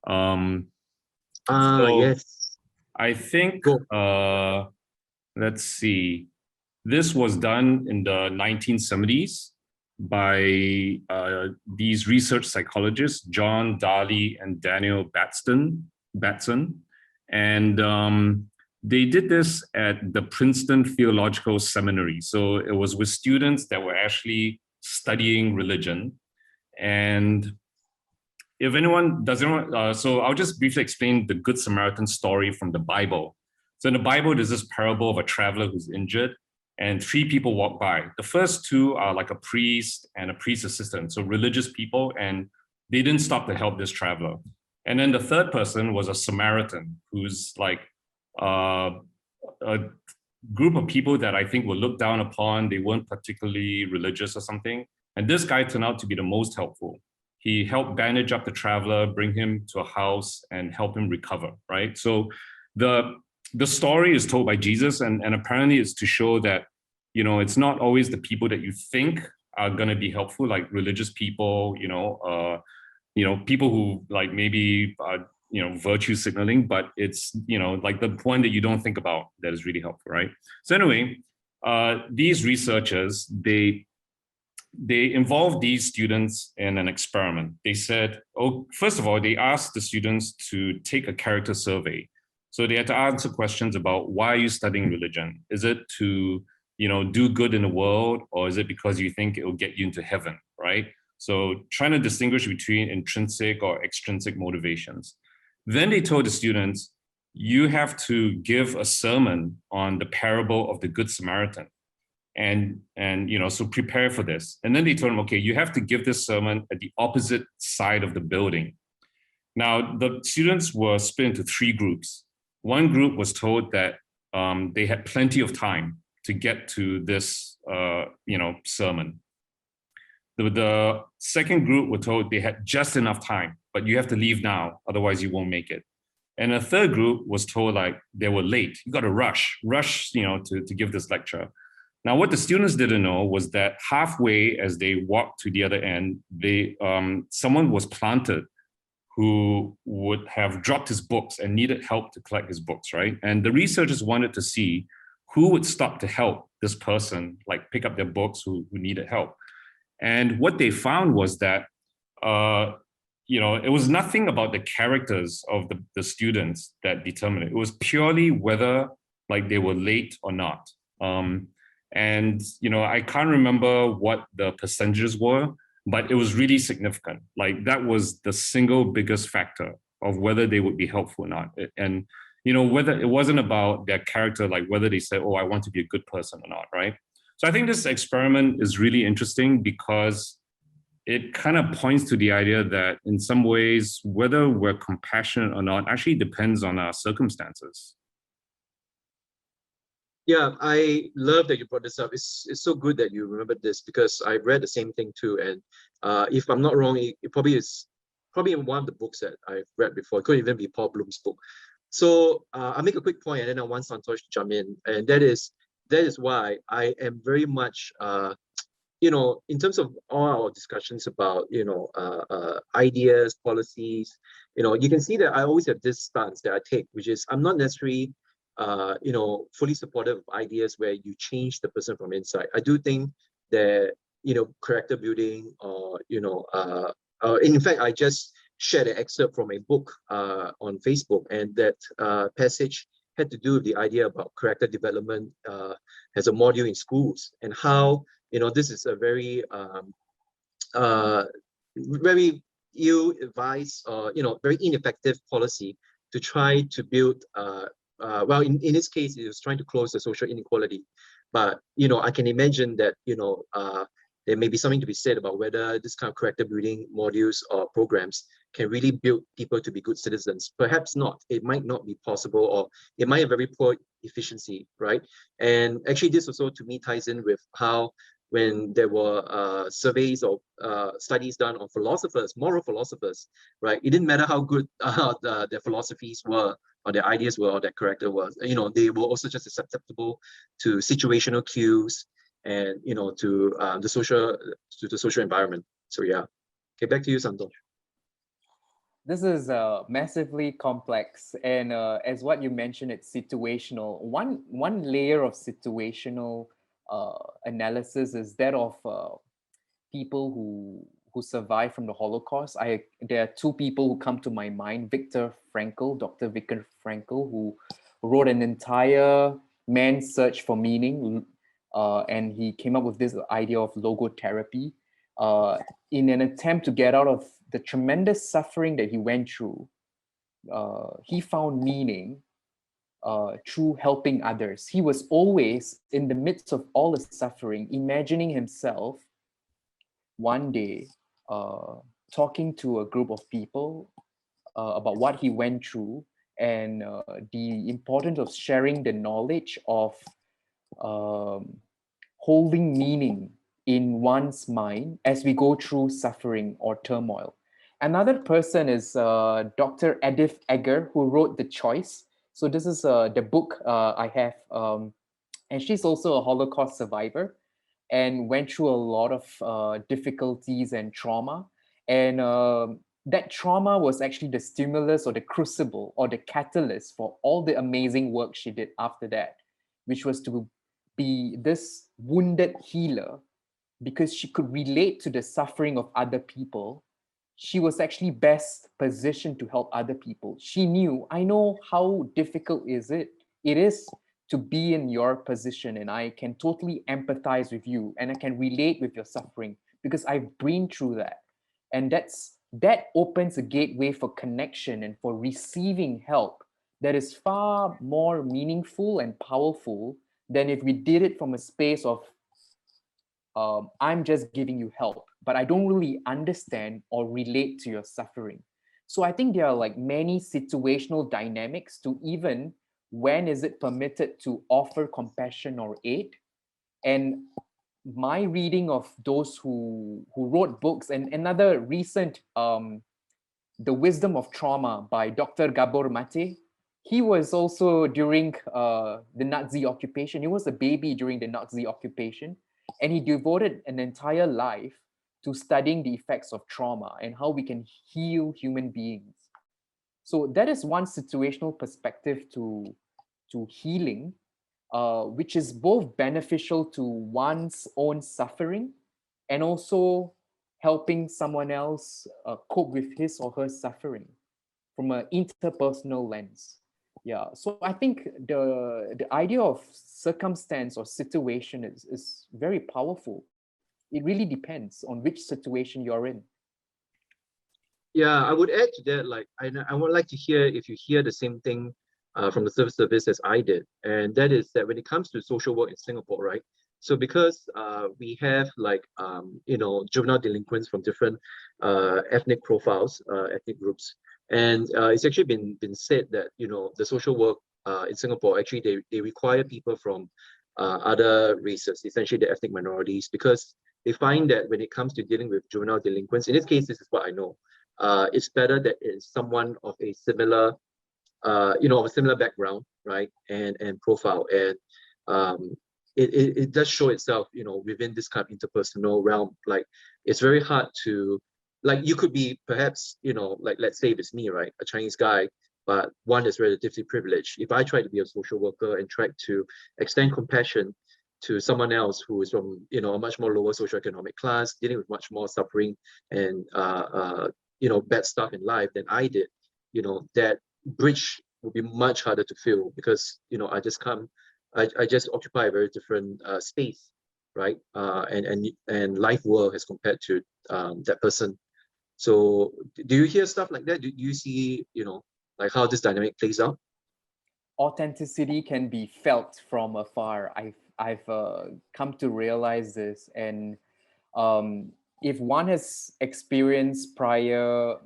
Yes. I think, let's see, this was done in the 1970s by these research psychologists, John Darley and Daniel Batson. And they did this at the Princeton Theological Seminary. So it was with students that were actually studying religion. And if anyone doesn't, so I'll just briefly explain the Good Samaritan story from the Bible. So in the Bible, there's this parable of a traveler who's injured, and three people walk by. The first two are like a priest and a priest assistant, so religious people, and they didn't stop to help this traveler. And then the third person was a Samaritan, who's like a group of people that I think were looked down upon. They weren't particularly religious or something. And this guy turned out to be the most helpful. He helped bandage up the traveler, bring him to a house, and help him recover, right? So the story is told by Jesus, and apparently it's to show that, it's not always the people that you think are going to be helpful, like religious people, people who like maybe virtue signaling, but it's, like the point that you don't think about that is really helpful, right? So anyway, these researchers, they involved these students in an experiment. They said, first of all, they asked the students to take a character survey. So they had to answer questions about, why are you studying religion? Is it to, do good in the world, or is it because you think it will get you into heaven, right? So trying to distinguish between intrinsic or extrinsic motivations. Then they told the students, you have to give a sermon on the parable of the Good Samaritan. And so prepare for this. And then they told them, okay, you have to give this sermon at the opposite side of the building. Now, the students were split into 3 groups. One group was told that they had plenty of time to get to this, sermon. The second group were told they had just enough time, but you have to leave now, otherwise you won't make it. And a third group was told, like, they were late. You got to rush, to give this lecture. Now, what the students didn't know was that halfway as they walked to the other end, someone was planted who would have dropped his books and needed help to collect his books, right? And the researchers wanted to see who would stop to help this person, like pick up their books who needed help. And what they found was that, it was nothing about the characters of the students that determined it. It was purely whether, like, they were late or not. And, I can't remember what the percentages were, but it was really significant. Like, that was the single biggest factor of whether they would be helpful or not. And, whether it wasn't about their character, like whether they said, oh, I want to be a good person or not, right? So I think this experiment is really interesting because it kind of points to the idea that in some ways, whether we're compassionate or not actually depends on our circumstances. Yeah, I love that you brought this up. It's so good that you remembered this, because I read the same thing too. And if I'm not wrong, it probably is in one of the books that I've read before. It could even be Paul Bloom's book. So I'll make a quick point, and then I want Santosh to jump in. And that is why I am very much, in terms of all our discussions about, ideas, policies, you can see that I always have this stance that I take, which is I'm not necessarily fully supportive of ideas where you change the person from inside. I do think that, character building, or, in fact, I just shared an excerpt from a book on Facebook, and that passage had to do with the idea about character development as a module in schools, and how, this is a very, very ill-advised, very ineffective policy to try to build well, in this case, it was trying to close the social inequality. But, I can imagine that, there may be something to be said about whether this kind of character building modules or programs can really build people to be good citizens. Perhaps not. It might not be possible, or it might have very poor efficiency, right? And actually, this also, to me, ties in with how, when there were surveys or studies done on philosophers, moral philosophers, right? It didn't matter how good their philosophies were, or their ideas were, or their character was. They were also just susceptible to situational cues, and to the social environment. So yeah. Okay, back to you, Santosh. This is massively complex, and as what you mentioned, it's situational. One layer of situational analysis is that of people who survived from the Holocaust. There are 2 people who come to my mind: Dr. Viktor Frankl, who wrote an entire man's search for meaning, and he came up with this idea of logotherapy in an attempt to get out of the tremendous suffering that he went through. He found meaning through helping others. He was always, in the midst of all the suffering, imagining himself one day talking to a group of people about what he went through, and the importance of sharing the knowledge of holding meaning in one's mind as we go through suffering or turmoil. Another person is Dr. Edith Eger, who wrote The Choice. So this is the book I have, and she's also a Holocaust survivor and went through a lot of difficulties and trauma. And that trauma was actually the stimulus or the crucible or the catalyst for all the amazing work she did after that, which was to be this wounded healer because she could relate to the suffering of other people. She was actually best positioned to help other people. She knew, I know how difficult it is to be in your position, and I can totally empathize with you and I can relate with your suffering because I've been through that. And that opens a gateway for connection and for receiving help that is far more meaningful and powerful than if we did it from a space of I'm just giving you help, but I don't really understand or relate to your suffering. So I think there are like many situational dynamics to even when is it permitted to offer compassion or aid. And my reading of those who wrote books, and another recent The Wisdom of Trauma by Dr. Gabor Mate. He was also during the Nazi occupation. He was a baby during the Nazi occupation, and he devoted an entire life to studying the effects of trauma and how we can heal human beings. So that is one situational perspective to healing, which is both beneficial to one's own suffering and also helping someone else cope with his or her suffering from an interpersonal lens. Yeah, so I think the idea of circumstance or situation is very powerful. It really depends on which situation you're in. Yeah, I would add to that, like, I would like to hear if you hear the same thing from the civil service as I did. And that is that when it comes to social work in Singapore, right? So because we have like, juvenile delinquents from different ethnic profiles, ethnic groups. And it's actually been said that, the social work in Singapore, actually they require people from other races, essentially the ethnic minorities, because they find that when it comes to dealing with juvenile delinquents, in this case, this is what I know, it's better that it's someone of a similar, of a similar background, right, and profile, and it does show itself, within this kind of interpersonal realm. Like, it's very hard to, like, you could be perhaps, like, let's say if it's me, right, a Chinese guy, but one is relatively privileged. If I try to be a social worker and try to extend compassion to someone else who is from, a much more lower socioeconomic class, dealing with much more suffering and bad stuff in life than I did, that bridge would be much harder to fill because, I just come, I just occupy a very different space, right? And life world as compared to that person. So do you hear stuff like that? Do you see, like how this dynamic plays out? Authenticity can be felt from afar. I've come to realize this, and if one has experienced prior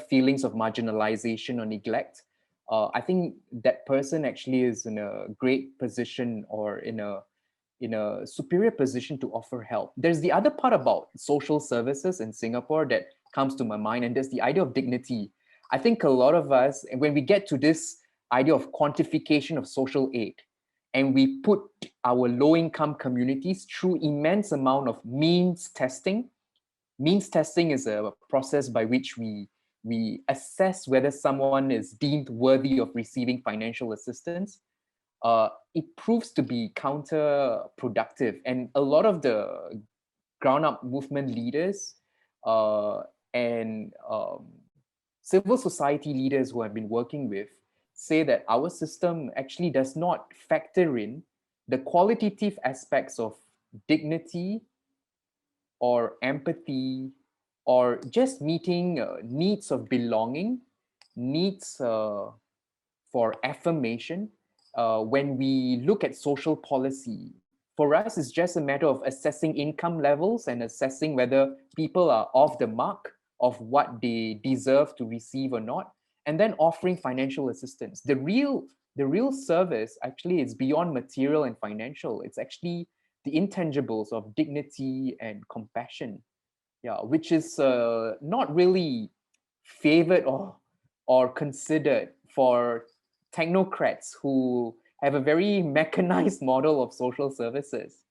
feelings of marginalization or neglect, I think that person actually is in a great position or in a superior position to offer help. There's the other part about social services in Singapore that comes to my mind, and there's the idea of dignity. I think a lot of us, when we get to this idea of quantification of social aid, and we put our low-income communities through immense amount of means testing. Means testing is a process by which we assess whether someone is deemed worthy of receiving financial assistance. It proves to be counterproductive, and a lot of the ground-up movement leaders and civil society leaders who I've been working with say that our system actually does not factor in the qualitative aspects of dignity or empathy or just meeting needs of belonging, needs for affirmation. When we look at social policy, for us, it's just a matter of assessing income levels and assessing whether people are off the mark of what they deserve to receive or not, and then offering financial assistance. The real service actually is beyond material and financial. It's actually the intangibles of dignity and compassion, which is not really favored or considered for technocrats who have a very mechanized model of social services.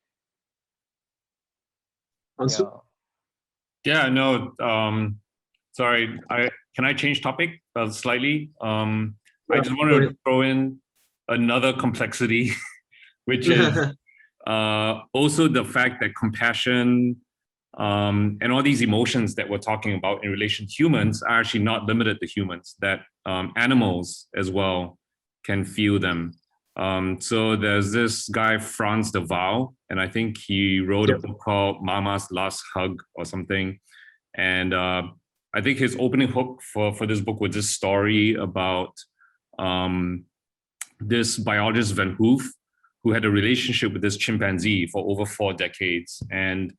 Unsu? Yeah, no, sorry, can I change topic slightly? I just Go wanted to ahead. throw in another complexity, which is also the fact that compassion and all these emotions that we're talking about in relation to humans are actually not limited to humans, that animals as well can feel them. So there's this guy, Franz de Waal, and I think he wrote a book called Mama's Last Hug or something. And I think his opening hook for this book was this story about this biologist Van Hoof, who had a relationship with this chimpanzee for over 4 decades. And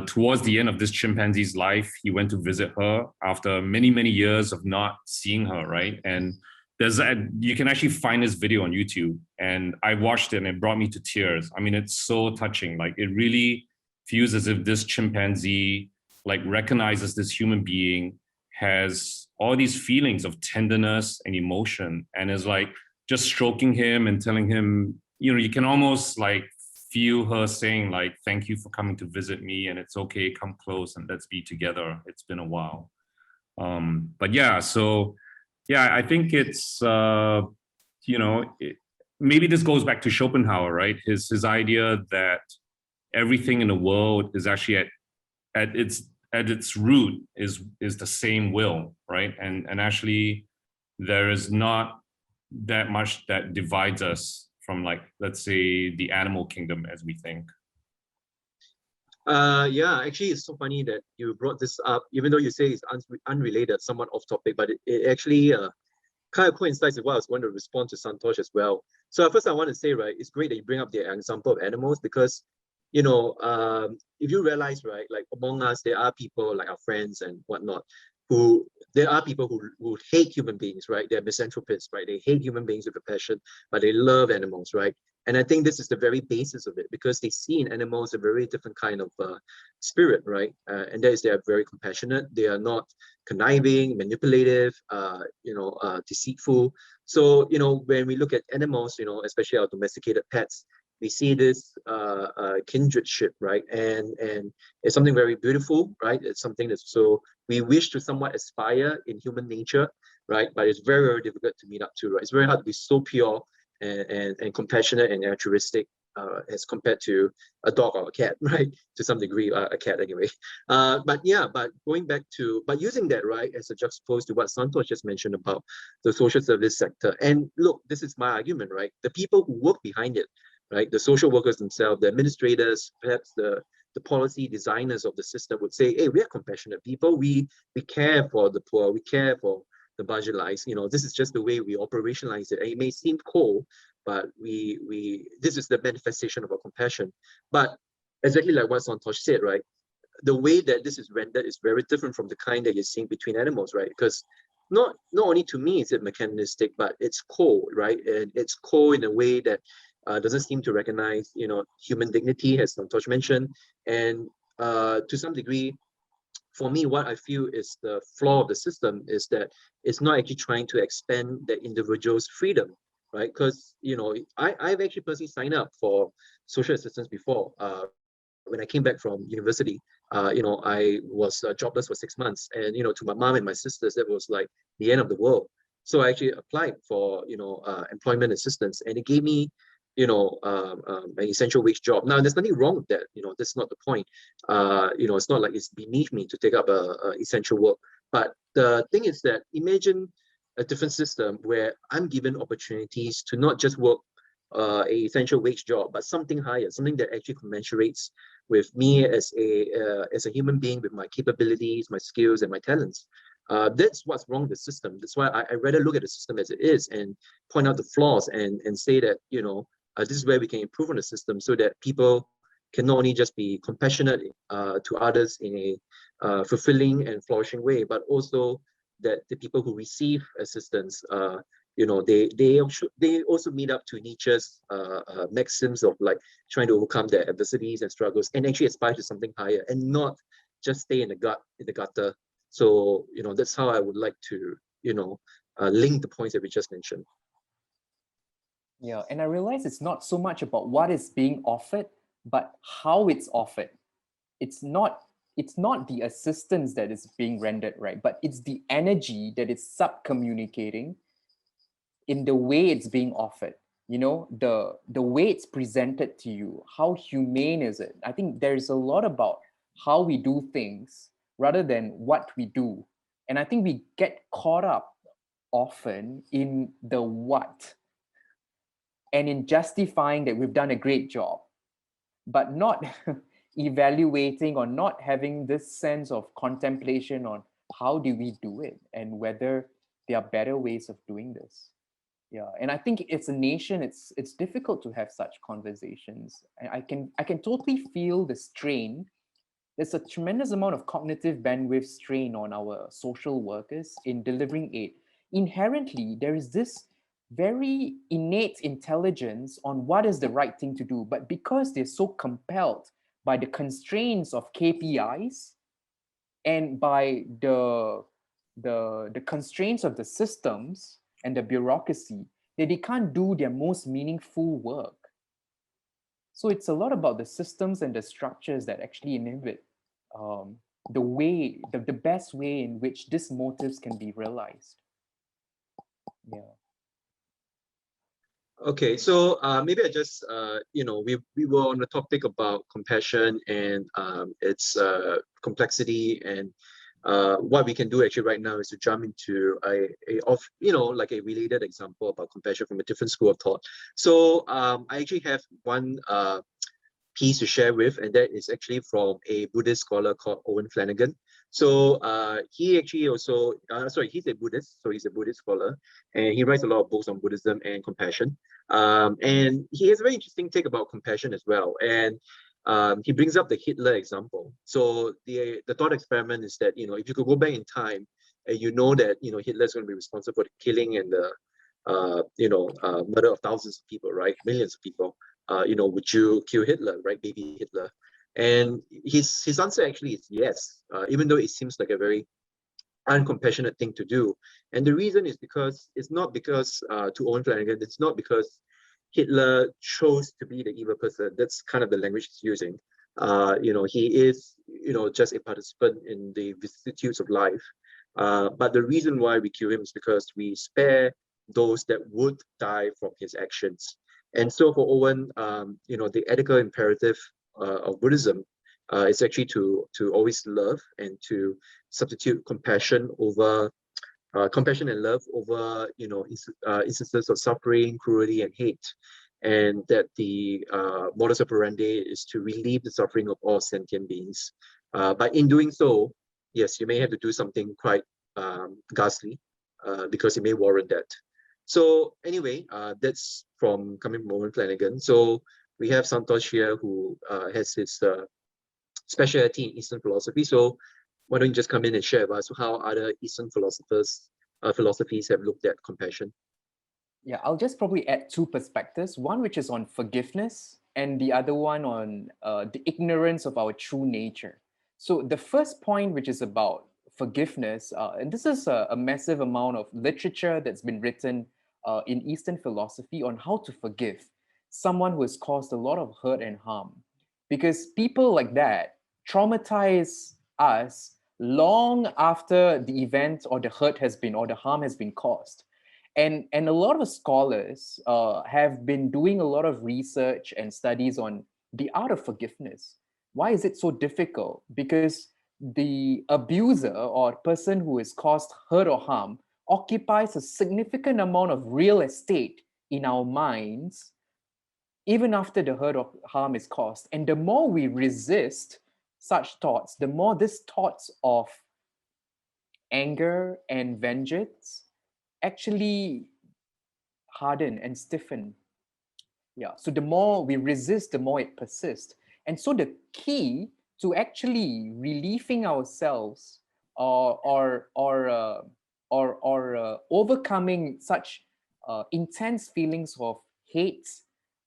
towards the end of this chimpanzee's life, he went to visit her after many, many years of not seeing her, right? And you can actually find this video on YouTube, and I watched it and it brought me to tears. I mean, it's so touching. Like, it really feels as if this chimpanzee like recognizes this human being has all these feelings of tenderness and emotion, and is like just stroking him and telling him, you know, you can almost like feel her saying like, thank you for coming to visit me, and it's okay, come close and let's be together. It's been a while. But yeah, so yeah, I think it's, you know, maybe this goes back to Schopenhauer, right? His idea that everything in the world is actually at its root is the same will, right? And actually there is not that much that divides us from, like, let's say, the animal kingdom as we think. Yeah, actually, it's so funny that you brought this up, even though you say it's unrelated, somewhat off topic, but it actually kind of coincides with what I was going to respond to Santosh as well. So first I want to say, right, it's great that you bring up the example of animals, because, you know, if you realize, right, like among us, there are people like our friends and whatnot, there are people who hate human beings, right? They're misanthropists, right? They hate human beings with a passion, but they love animals, right? And I think this is the very basis of it, because they see in animals a very different kind of spirit, right? And that is, they are very compassionate. They are not conniving, manipulative, deceitful. So, you know, when we look at animals, you know, especially our domesticated pets, we see this kindredship, right? And it's something very beautiful, right? It's something that's, so we wish to somewhat aspire in human nature, right? But it's very, very difficult to meet up to, right? It's very hard to be so pure and compassionate and altruistic as compared to a dog or a cat, right? To some degree, a cat anyway. But yeah, but going back to, but using that, right, as a juxtaposed to what Santosh just mentioned about the social service sector. And look, this is my argument, right? The people who work behind it, right? The social workers themselves, the administrators, perhaps the policy designers of the system would say, hey, we are compassionate people. We care for the poor. We care for the marginalized. You know, this is just the way we operationalize it. And it may seem cold, but this is the manifestation of our compassion. But exactly like what Santosh said, right? The way that this is rendered is very different from the kind that you're seeing between animals, right? Because not only to me is it mechanistic, but it's cold, right? And it's cold in a way that doesn't seem to recognize, you know, human dignity, as Santosh mentioned. And to some degree, for me, what I feel is the flaw of the system is that it's not actually trying to expand the individual's freedom, right? Because, you know, I've actually personally signed up for social assistance before. When I came back from university, you know, I was jobless for 6 months, and, you know, to my mom and my sisters, that was like the end of the world. So I actually applied for, you know, employment assistance, and it gave me, you know, an essential wage job. Now, there's nothing wrong with that. You know, that's not the point. You know, it's not like it's beneath me to take up a essential work. But the thing is that imagine a different system where I'm given opportunities to not just work a essential wage job, but something higher, something that actually commensurates with me as a human being, with my capabilities, my skills, and my talents. That's what's wrong with the system. That's why I rather look at the system as it is and point out the flaws and say that, you know, this is where we can improve on the system, so that people can not only just be compassionate to others in a fulfilling and flourishing way, but also that the people who receive assistance, you know, they also meet up to Nietzsche's maxims of like trying to overcome their adversities and struggles and actually aspire to something higher, and not just stay in the gutter. So, you know, that's how I would like to, you know, link the points that we just mentioned. Yeah, and I realize it's not so much about what is being offered, but how it's offered. It's not it's not the assistance that is being rendered, right? But it's the energy that is sub-communicating in the way it's being offered. You know, the way it's presented to you. How humane is it? I think there's a lot about how we do things rather than what we do. And I think we get caught up often in the what and in justifying that we've done a great job, but not evaluating or not having this sense of contemplation on how do we do it and whether there are better ways of doing this. Yeah, and I think it's a nation, it's difficult to have such conversations. I can totally feel the strain. There's a tremendous amount of cognitive bandwidth strain on our social workers in delivering aid. Inherently, there is this very innate intelligence on what is the right thing to do, but because they're so compelled by the constraints of KPIs and by the constraints of the systems and the bureaucracy, that they can't do their most meaningful work. So it's a lot about the systems and the structures that actually inhibit the way, the best way in which these motives can be realized. Yeah. Okay, so maybe I just, we were on the topic about compassion and its complexity, and what we can do actually right now is to jump into like a related example about compassion from a different school of thought. So I actually have one piece to share with, and that is actually from a Buddhist scholar called Owen Flanagan. So he actually also, he's a Buddhist, so he's a Buddhist scholar, and he writes a lot of books on Buddhism and compassion. And he has a very interesting take about compassion as well. And he brings up the Hitler example. So the thought experiment is that, if you could go back in time and that, Hitler is going to be responsible for the killing and the, murder of thousands of people, right? Millions of people. Would you kill Hitler, right? Baby Hitler. And his answer actually is yes, even though it seems like a very uncompassionate thing to do. And the reason is because it's not because, to Owen Flanagan, it's not because Hitler chose to be the evil person. That's kind of the language he's using. He is, just a participant in the vicissitudes of life. But the reason why we kill him is because we spare those that would die from his actions. And so for Owen, the ethical imperative of Buddhism is actually to always love and to substitute compassion and love over instances of suffering, cruelty, and hate. And that the modus operandi is to relieve the suffering of all sentient beings. But in doing so, yes, you may have to do something quite ghastly because it may warrant that. So anyway, that's coming from Owen Flanagan. So we have Santosh here who has his specialty in Eastern philosophy. So why don't you just come in and share with us how other Eastern philosophies have looked at compassion? Yeah, I'll just probably add two perspectives. One which is on forgiveness and the other one on the ignorance of our true nature. So the first point, which is about forgiveness, and this is a massive amount of literature that's been written in Eastern philosophy on how to forgive someone who has caused a lot of hurt and harm. Because people like that traumatize us long after the event or the hurt has been or the harm has been caused. And a lot of scholars have been doing a lot of research and studies on the art of forgiveness. Why is it so difficult? Because the abuser or person who has caused hurt or harm occupies a significant amount of real estate in our minds, even after the hurt or harm is caused. And the more we resist such thoughts, the more these thoughts of anger and vengeance actually harden and stiffen. Yeah. So the more we resist, the more it persists. And so the key to actually relieving ourselves or overcoming such intense feelings of hate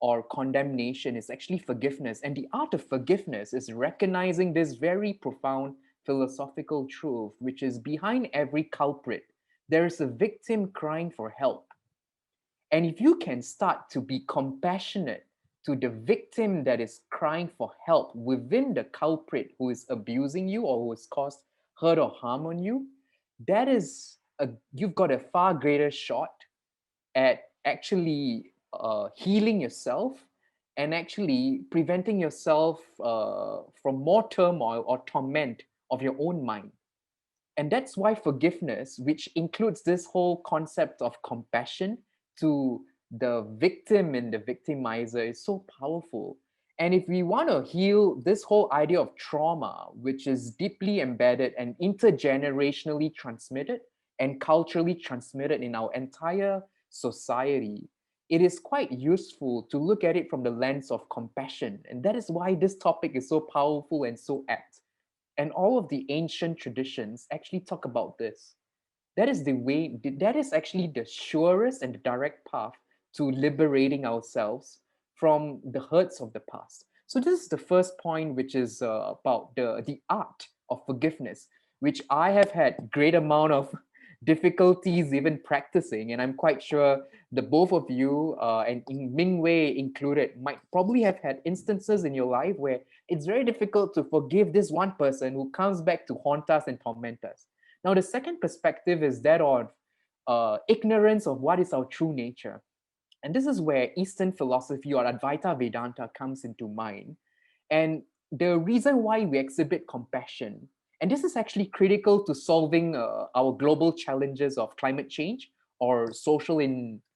or condemnation is actually forgiveness. And the art of forgiveness is recognizing this very profound philosophical truth, which is behind every culprit, there is a victim crying for help. And if you can start to be compassionate to the victim that is crying for help within the culprit who is abusing you or who has caused hurt or harm on you, that is you've got a far greater shot at actually healing yourself and actually preventing yourself from more turmoil or torment of your own mind. And that's why forgiveness, which includes this whole concept of compassion to the victim and the victimizer, is so powerful. And if we want to heal this whole idea of trauma, which is deeply embedded and intergenerationally transmitted and culturally transmitted in our entire society, it is quite useful to look at it from the lens of compassion. And that is why this topic is so powerful and so apt. And all of the ancient traditions actually talk about this. That is the way, that is actually the surest and the direct path to liberating ourselves from the hurts of the past. So this is the first point, which is about the art of forgiveness, which I have had great amount of difficulties even practicing. And I'm quite sure the both of you and Ming Wei included might probably have had instances in your life where it's very difficult to forgive this one person who comes back to haunt us and torment us. Now, the second perspective is that of ignorance of what is our true nature. And this is where Eastern philosophy or Advaita Vedanta comes into mind. And the reason why we exhibit compassion, and this is actually critical to solving our global challenges of climate change or social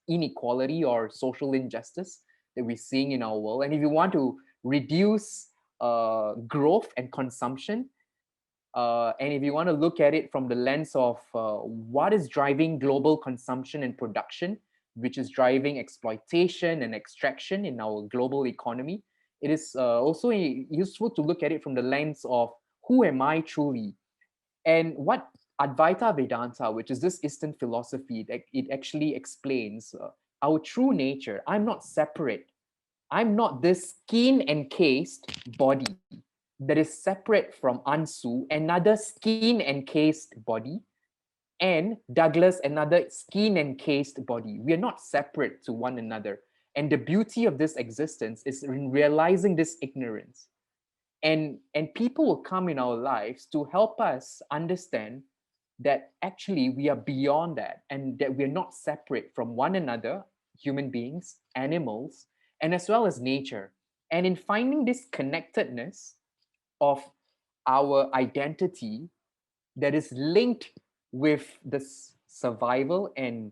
inequality or social injustice that we're seeing in our world. And if you want to reduce growth and consumption, and if you want to look at it from the lens of what is driving global consumption and production, which is driving exploitation and extraction in our global economy, it is also useful to look at it from the lens of who am I truly? And what Advaita Vedanta, which is this Eastern philosophy, it actually explains our true nature. I'm not separate. I'm not this skin encased body that is separate from Unsu, another skin encased body, and Douglas, another skin encased body. We are not separate to one another. And the beauty of this existence is in realizing this ignorance. And people will come in our lives to help us understand that actually we are beyond that and that we're not separate from one another, human beings, animals, and as well as nature. And in finding this connectedness of our identity that is linked with the survival and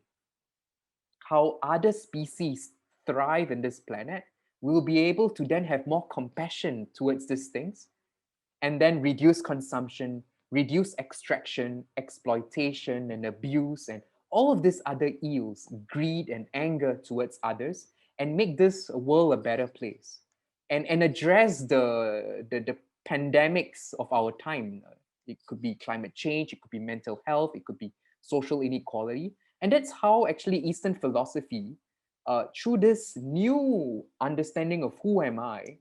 how other species thrive in this planet, we'll be able to then have more compassion towards these things and then reduce consumption, reduce extraction, exploitation, and abuse, and all of these other ills, greed and anger towards others, and make this world a better place. And address the pandemics of our time. It could be climate change, it could be mental health, it could be social inequality. And that's how actually Eastern philosophy, through this new understanding of who am I,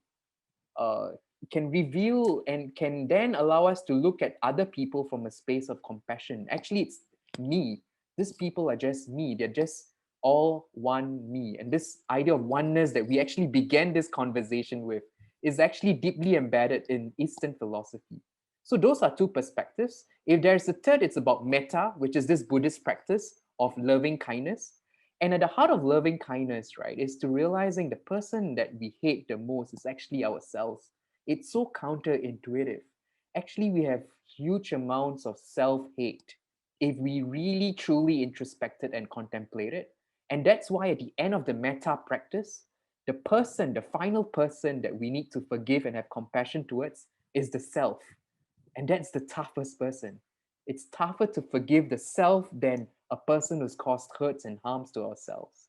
can reveal and can then allow us to look at other people from a space of compassion. Actually, it's me. These people are just me. They're just all one me. And this idea of oneness that we actually began this conversation with is actually deeply embedded in Eastern philosophy. So those are two perspectives. If there's a third, it's about Mettā, which is this Buddhist practice of loving kindness. And at the heart of loving kindness, right, is to realizing the person that we hate the most is actually ourselves. It's so counterintuitive. Actually, we have huge amounts of self-hate if we really truly introspected and contemplated. And that's why at the end of the Mettā practice, the person, the final person that we need to forgive and have compassion towards is the self. And that's the toughest person. It's tougher to forgive the self than a person who's caused hurts and harms to ourselves.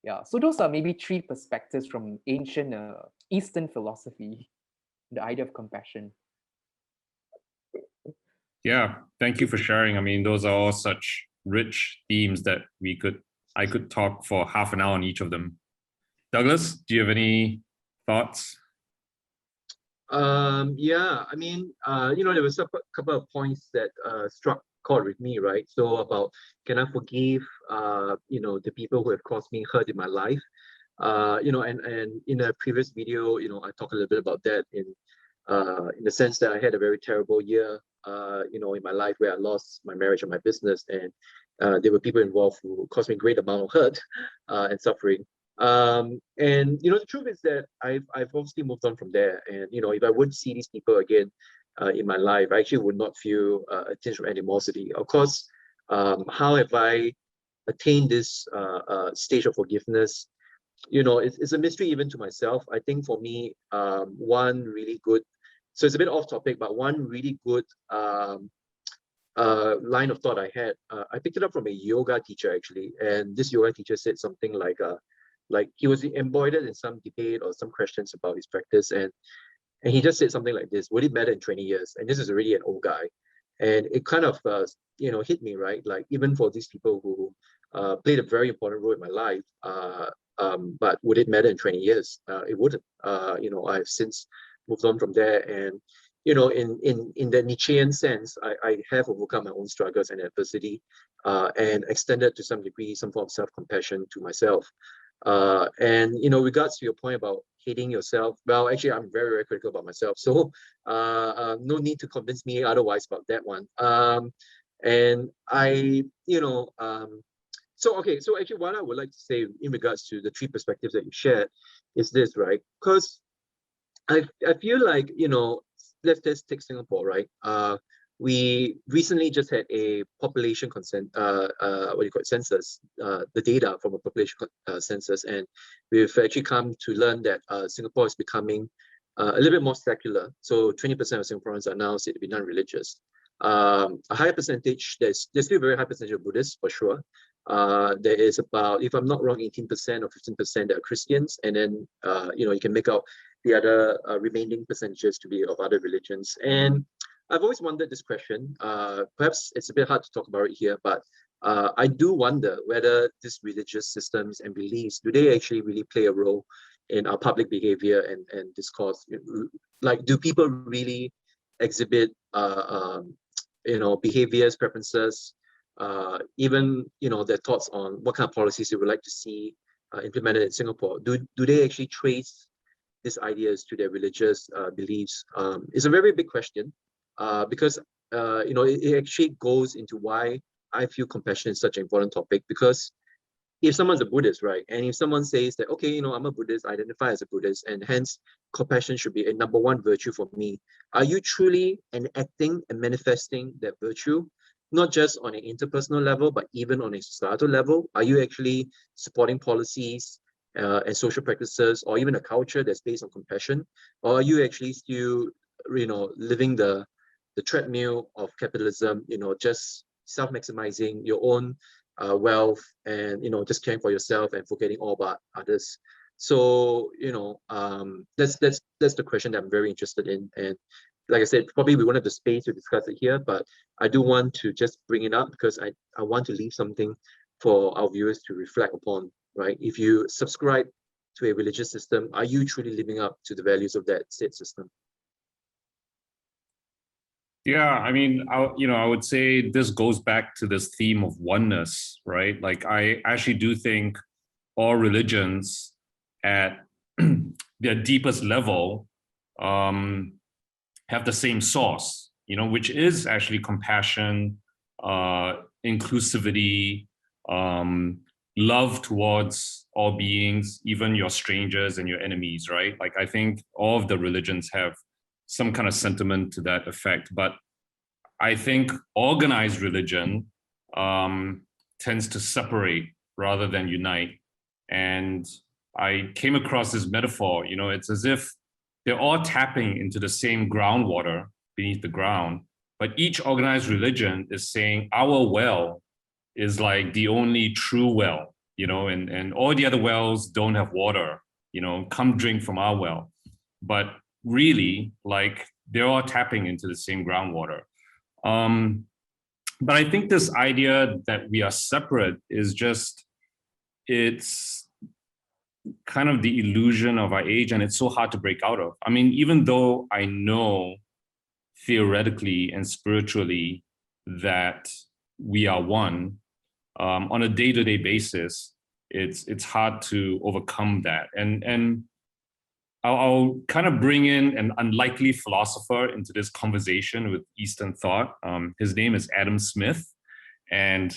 Yeah, so those are maybe three perspectives from ancient Eastern philosophy, the idea of compassion. Yeah, thank you for sharing. I mean, those are all such rich themes that I could talk for half an hour on each of them. Douglas, do you have any thoughts? Yeah, I mean, there was a couple of points that struck chord with me, right? So about, can I forgive, the people who have caused me hurt in my life? And in a previous video, I talked a little bit about that in the sense that I had a very terrible year, in my life where I lost my marriage and my business, and there were people involved who caused me a great amount of hurt and suffering. And the truth is that I've obviously moved on from there, and if I would see these people again in my life, I actually would not feel a tinge of animosity. Of course, how have I attained this stage of forgiveness? It's a mystery even to myself. I think for me, one really good, so it's a bit off topic, but one really good line of thought I had, I picked it up from a yoga teacher actually, and this yoga teacher said something like he was embroidered in some debate or some questions about his practice, and he just said something like this: would it matter in 20 years? And this is already an old guy, and it kind of hit me, right? Like, even for these people who played a very important role in my life, but would it matter in 20 years? It wouldn't. I've since moved on from there, and in the Nietzschean sense, I have overcome my own struggles and adversity, and extended to some degree some form of self-compassion to myself. And regards to your point about hating yourself, well, actually, I'm very, very critical about myself, so no need to convince me otherwise about that one. And I, so actually, what I would like to say in regards to the three perspectives that you shared is this, right? Because I feel like, let's just take Singapore, right? We recently just had a population census, the data from a population census, and we've actually come to learn that Singapore is becoming a little bit more secular. So 20% of Singaporeans are now said to be non-religious. A higher percentage, there's still a very high percentage of Buddhists for sure. There is about, if I'm not wrong, 18% or 15% that are Christians, and then you can make out the other remaining percentages to be of other religions. And I've always wondered this question. Perhaps it's a bit hard to talk about it here, but I do wonder whether these religious systems and beliefs, do they actually really play a role in our public behavior and discourse? Like, do people really exhibit behaviors, preferences, even their thoughts on what kind of policies they would like to see implemented in Singapore? Do they actually trace these ideas to their religious beliefs? It's a very big question, because it actually goes into why I feel compassion is such an important topic. Because if someone's a Buddhist, right, and if someone says that, okay, I'm a Buddhist, I identify as a Buddhist, and hence compassion should be a number one virtue for me, are you truly enacting and manifesting that virtue, not just on an interpersonal level, but even on a societal level? Are you actually supporting policies and social practices, or even a culture that's based on compassion? Or are you actually still, living the treadmill of capitalism, just self-maximizing your own wealth, and just caring for yourself and forgetting all about others? So that's the question that I'm very interested in. And like I said, probably we won't have the space to discuss it here, but I do want to just bring it up because I want to leave something for our viewers to reflect upon, right? If you subscribe to a religious system, are you truly living up to the values of that state system? Yeah, I mean, I would say this goes back to this theme of oneness, right? Like, I actually do think all religions at their deepest level have the same source, which is actually compassion, inclusivity, love towards all beings, even your strangers and your enemies, right? Like, I think all of the religions have some kind of sentiment to that effect. But I think organized religion tends to separate rather than unite. And I came across this metaphor, it's as if they're all tapping into the same groundwater beneath the ground, but each organized religion is saying our well is like the only true well, and all the other wells don't have water, come drink from our well. But really, like, they're all tapping into the same groundwater. But I think this idea that we are separate is it's kind of the illusion of our age, and it's so hard to break out of. I mean, even though I know theoretically and spiritually that we are one, on a day-to-day basis, it's hard to overcome that. And I'll kind of bring in an unlikely philosopher into this conversation with Eastern thought. His name is Adam Smith, and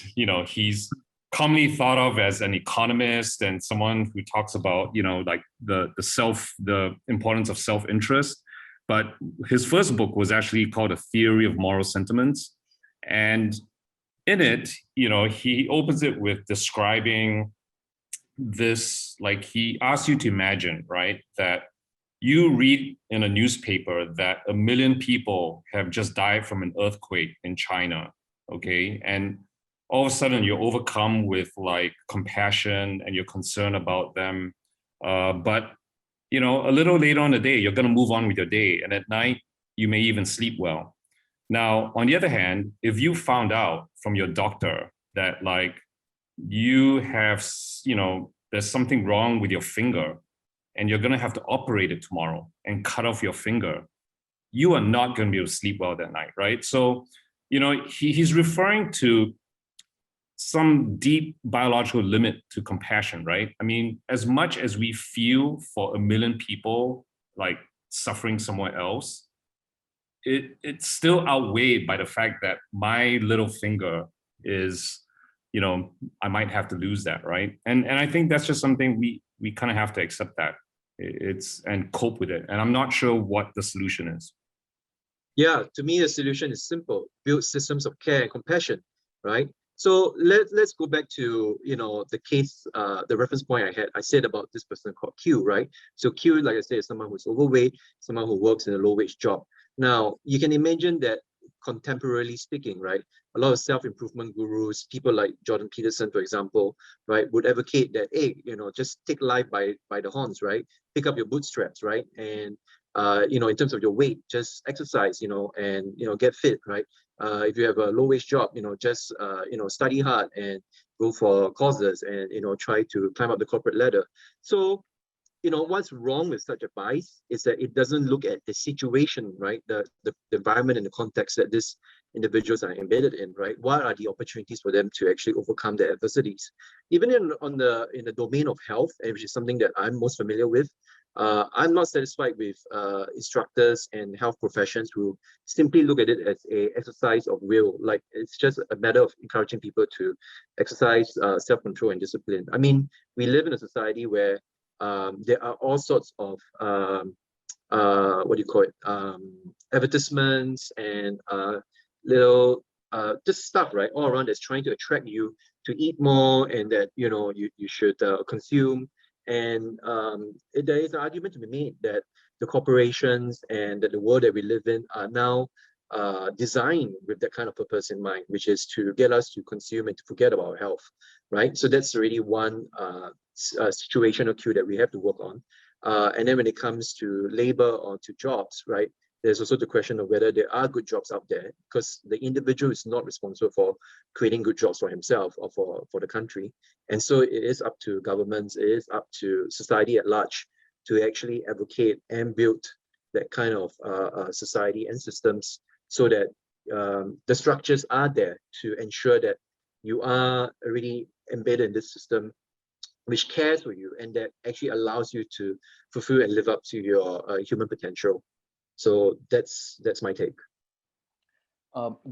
he's commonly thought of as an economist and someone who talks about like the importance of self-interest. But his first book was actually called A Theory of Moral Sentiments, and in it, he opens it with describing this, like he asks you to imagine, right, that you read in a newspaper that 1 million people have just died from an earthquake in China, okay? And all of a sudden you're overcome with like compassion and you're concerned about them. But, a little later on the day, you're gonna move on with your day. And at night, you may even sleep well. Now, on the other hand, if you found out from your doctor that like you have, there's something wrong with your finger, and you're going to have to operate it tomorrow and cut off your finger, you are not going to be able to sleep well that night, right? So, he's referring to some deep biological limit to compassion, right? I mean, as much as we feel for 1 million people like suffering somewhere else, it's still outweighed by the fact that my little finger is, I might have to lose that, right? And I think that's just something we kind of have to accept that. And cope with it. And I'm not sure what the solution is. Yeah, to me, the solution is simple: build systems of care and compassion, right? So let's go back to the case, the reference point I said about this person called Q, right? So Q, like I said, is someone who's overweight, someone who works in a low-wage job. Now you can imagine that contemporarily speaking, right? A lot of self-improvement gurus, people like Jordan Peterson, for example, right, would advocate that, hey, just take life by the horns, right? Pick up your bootstraps, right? And in terms of your weight, just exercise, and get fit, right? If you have a low-wage job, just study hard and go for courses and try to climb up the corporate ladder. So what's wrong with such advice is that it doesn't look at the situation, right? The environment and the context that these individuals are embedded in, right? What are the opportunities for them to actually overcome their adversities? Even in the domain of health, which is something that I'm most familiar with, I'm not satisfied with instructors and health professions who simply look at it as an exercise of will. Like it's just a matter of encouraging people to exercise self-control and discipline. I mean, we live in a society where there are all sorts of advertisements and little just stuff, right, all around that's trying to attract you to eat more, and that you should consume. And there is an argument to be made that the corporations and that the world that we live in are now designed with that kind of purpose in mind, which is to get us to consume and to forget about our health, right? So that's really one situational cue that we have to work on. And then when it comes to labor or to jobs, right, there's also the question of whether there are good jobs out there, because the individual is not responsible for creating good jobs for himself or for the country. And so it is up to governments, it is up to society at large to actually advocate and build that kind of society and systems so that the structures are there to ensure that you are really embedded in this system which cares for you and that actually allows you to fulfill and live up to your human potential. So that's my take.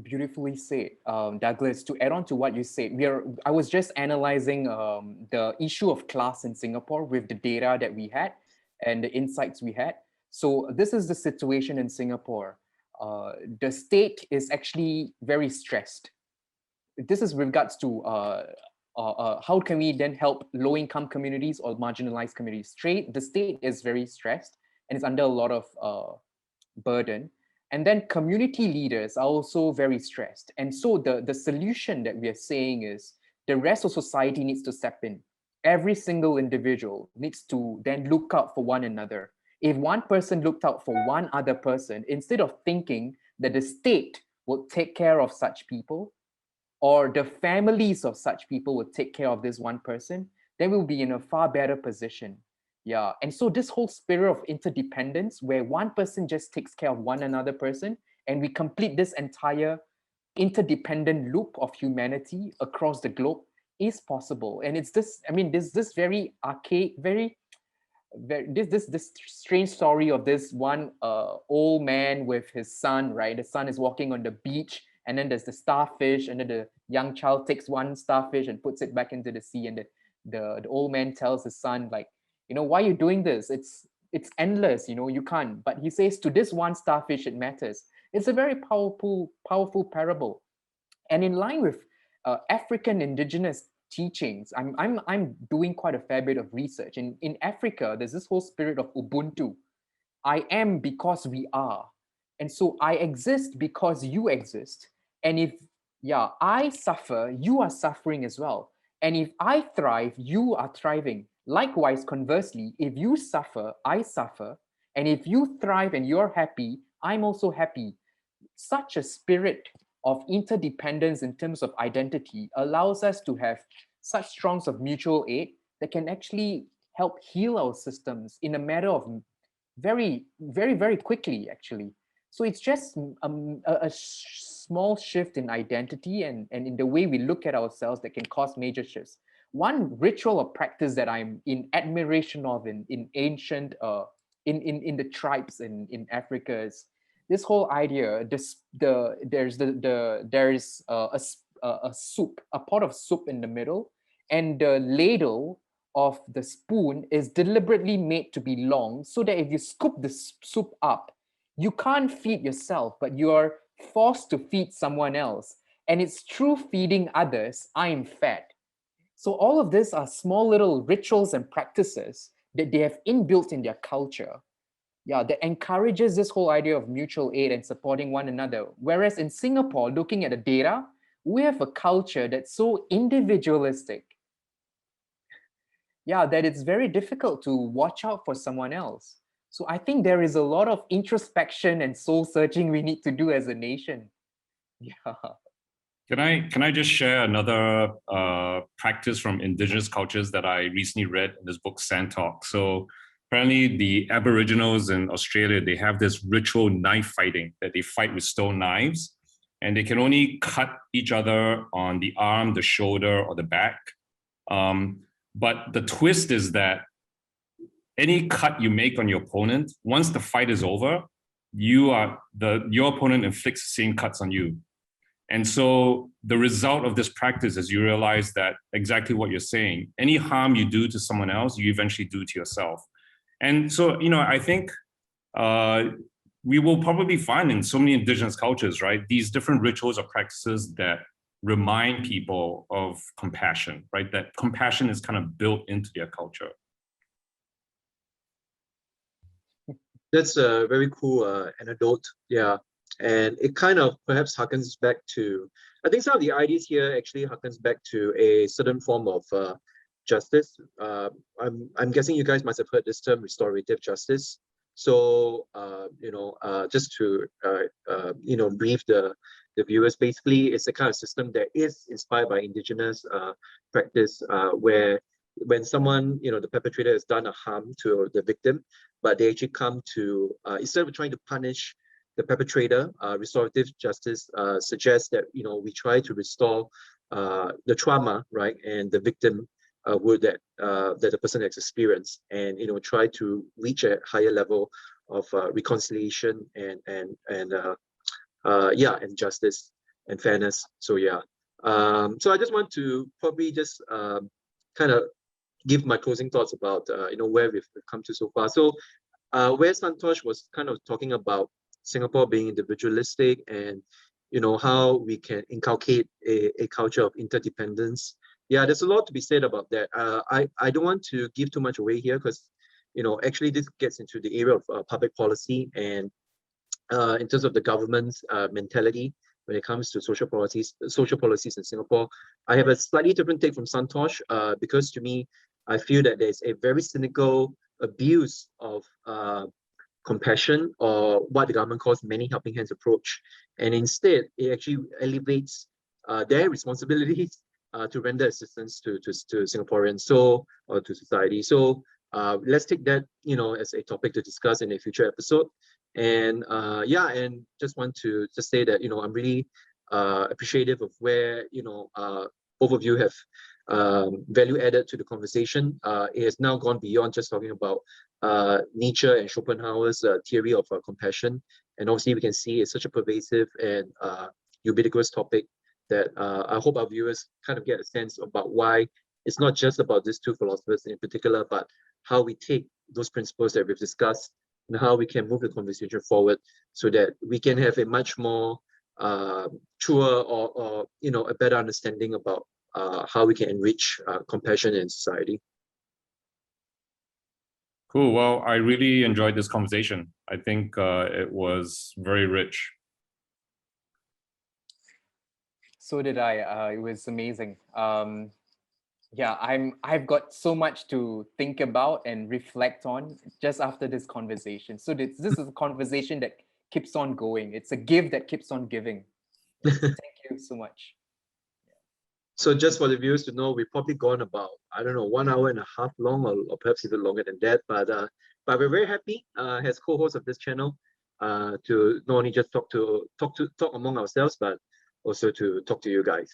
Beautifully said, Douglas. To add on to what you said, I was just analyzing the issue of class in Singapore with the data that we had and the insights we had. So this is the situation in Singapore. The state is actually very stressed. This is with regards to how can we then help low-income communities or marginalized communities. The state is very stressed and it's under a lot of burden. And then community leaders are also very stressed. And so the solution that we are saying is the rest of society needs to step in. Every single individual needs to then look out for one another. If one person looked out for one other person, instead of thinking that the state will take care of such people or the families of such people will take care of this one person, then we'll be in a far better position. Yeah, and so this whole spirit of interdependence where one person just takes care of one another person and we complete this entire interdependent loop of humanity across the globe is possible. And it's this, I mean, this very archaic, very this strange story of this one old man with his son, right? The son is walking on the beach, and then there's the starfish, and then the young child takes one starfish and puts it back into the sea, and the old man tells his son, like, why are you doing this? It's endless, you can't. But he says, to this one starfish it matters. It's a very powerful parable. And in line with African indigenous teachings, I'm doing quite a fair bit of research. In Africa, there's this whole spirit of Ubuntu. I am because we are. And so I exist because you exist. And if, I suffer, you are suffering as well. And if I thrive, you are thriving. Likewise, conversely, if you suffer, I suffer. And if you thrive and you're happy, I'm also happy. Such a spirit of interdependence in terms of identity allows us to have such strongs of mutual aid that can actually help heal our systems in a matter of very, very, very quickly, actually. So it's just a small shift in identity and in the way we look at ourselves that can cause major shifts. One ritual or practice that I'm in admiration of in ancient, in the tribes in Africa is this whole idea. There's a soup, a pot of soup in the middle, and the ladle of the spoon is deliberately made to be long so that if you scoop the soup up, you can't feed yourself, but you're forced to feed someone else. And it's through feeding others I'm fed. So all of this are small little rituals and practices that they have inbuilt in their culture. That encourages this whole idea of mutual aid and supporting one another. Whereas in Singapore, looking at the data, we have a culture that's so individualistic. That it's very difficult to watch out for someone else. So I think there is a lot of introspection and soul searching we need to do as a nation. Can I just share another practice from indigenous cultures that I recently read in this book, Santosh? So apparently the Aboriginals in Australia, they have this ritual knife fighting, that they fight with stone knives, and they can only cut each other on the arm, the shoulder, or the back. But the twist is that any cut you make on your opponent, once the fight is over, your opponent inflicts the same cuts on you. And so the result of this practice is you realize that exactly what you're saying. Any harm you do to someone else, you eventually do to yourself. And so, I think we will probably find in so many indigenous cultures, right, these different rituals or practices that remind people of compassion, right? That compassion is kind of built into their culture. That's a very cool anecdote. Yeah. And it kind of perhaps harkens back to, I think some of the ideas here actually harkens back to a certain form of justice. I'm guessing you guys must have heard this term, restorative justice. So, just to, brief the viewers, basically it's a kind of system that is inspired by indigenous practice where when someone, the perpetrator has done a harm to the victim, but they actually come to, instead of trying to punish the perpetrator, restorative justice suggests that, we try to restore the trauma, right, and the victim that the person has experienced, and try to reach a higher level of reconciliation and justice and fairness. So so I just want to probably just kind of give my closing thoughts about where we've come to so far. So where Santosh was kind of talking about Singapore being individualistic and how we can inculcate a culture of interdependence. There's a lot to be said about that. I don't want to give too much away here because actually this gets into the area of public policy and in terms of the government's mentality when it comes to social policies in Singapore. I have a slightly different take from Santosh because to me, I feel that there's a very cynical abuse of compassion, or what the government calls many helping hands approach. And instead, it actually elevates their responsibilities to render assistance to Singaporeans, or to society. So let's take that, as a topic to discuss in a future episode. And and just want to just say that, I'm really appreciative of where, both of you have value added to the conversation. It has now gone beyond just talking about Nietzsche and Schopenhauer's theory of compassion. And obviously we can see it's such a pervasive and ubiquitous topic that I hope our viewers kind of get a sense about why it's not just about these two philosophers in particular, but how we take those principles that we've discussed and how we can move the conversation forward so that we can have a much more truer or a better understanding about how we can enrich compassion in society. Cool. Well, I really enjoyed this conversation. I think it was very rich. So did I. It was amazing. Yeah, I've got so much to think about and reflect on just after this conversation. So this is a conversation that keeps on going. It's a give that keeps on giving. Thank you so much. So just for the viewers to know, we've probably gone about, I don't know, 1 hour and a half long, or perhaps even longer than that. But we're very happy as co-hosts of this channel to not only just talk among ourselves, but also to talk to you guys.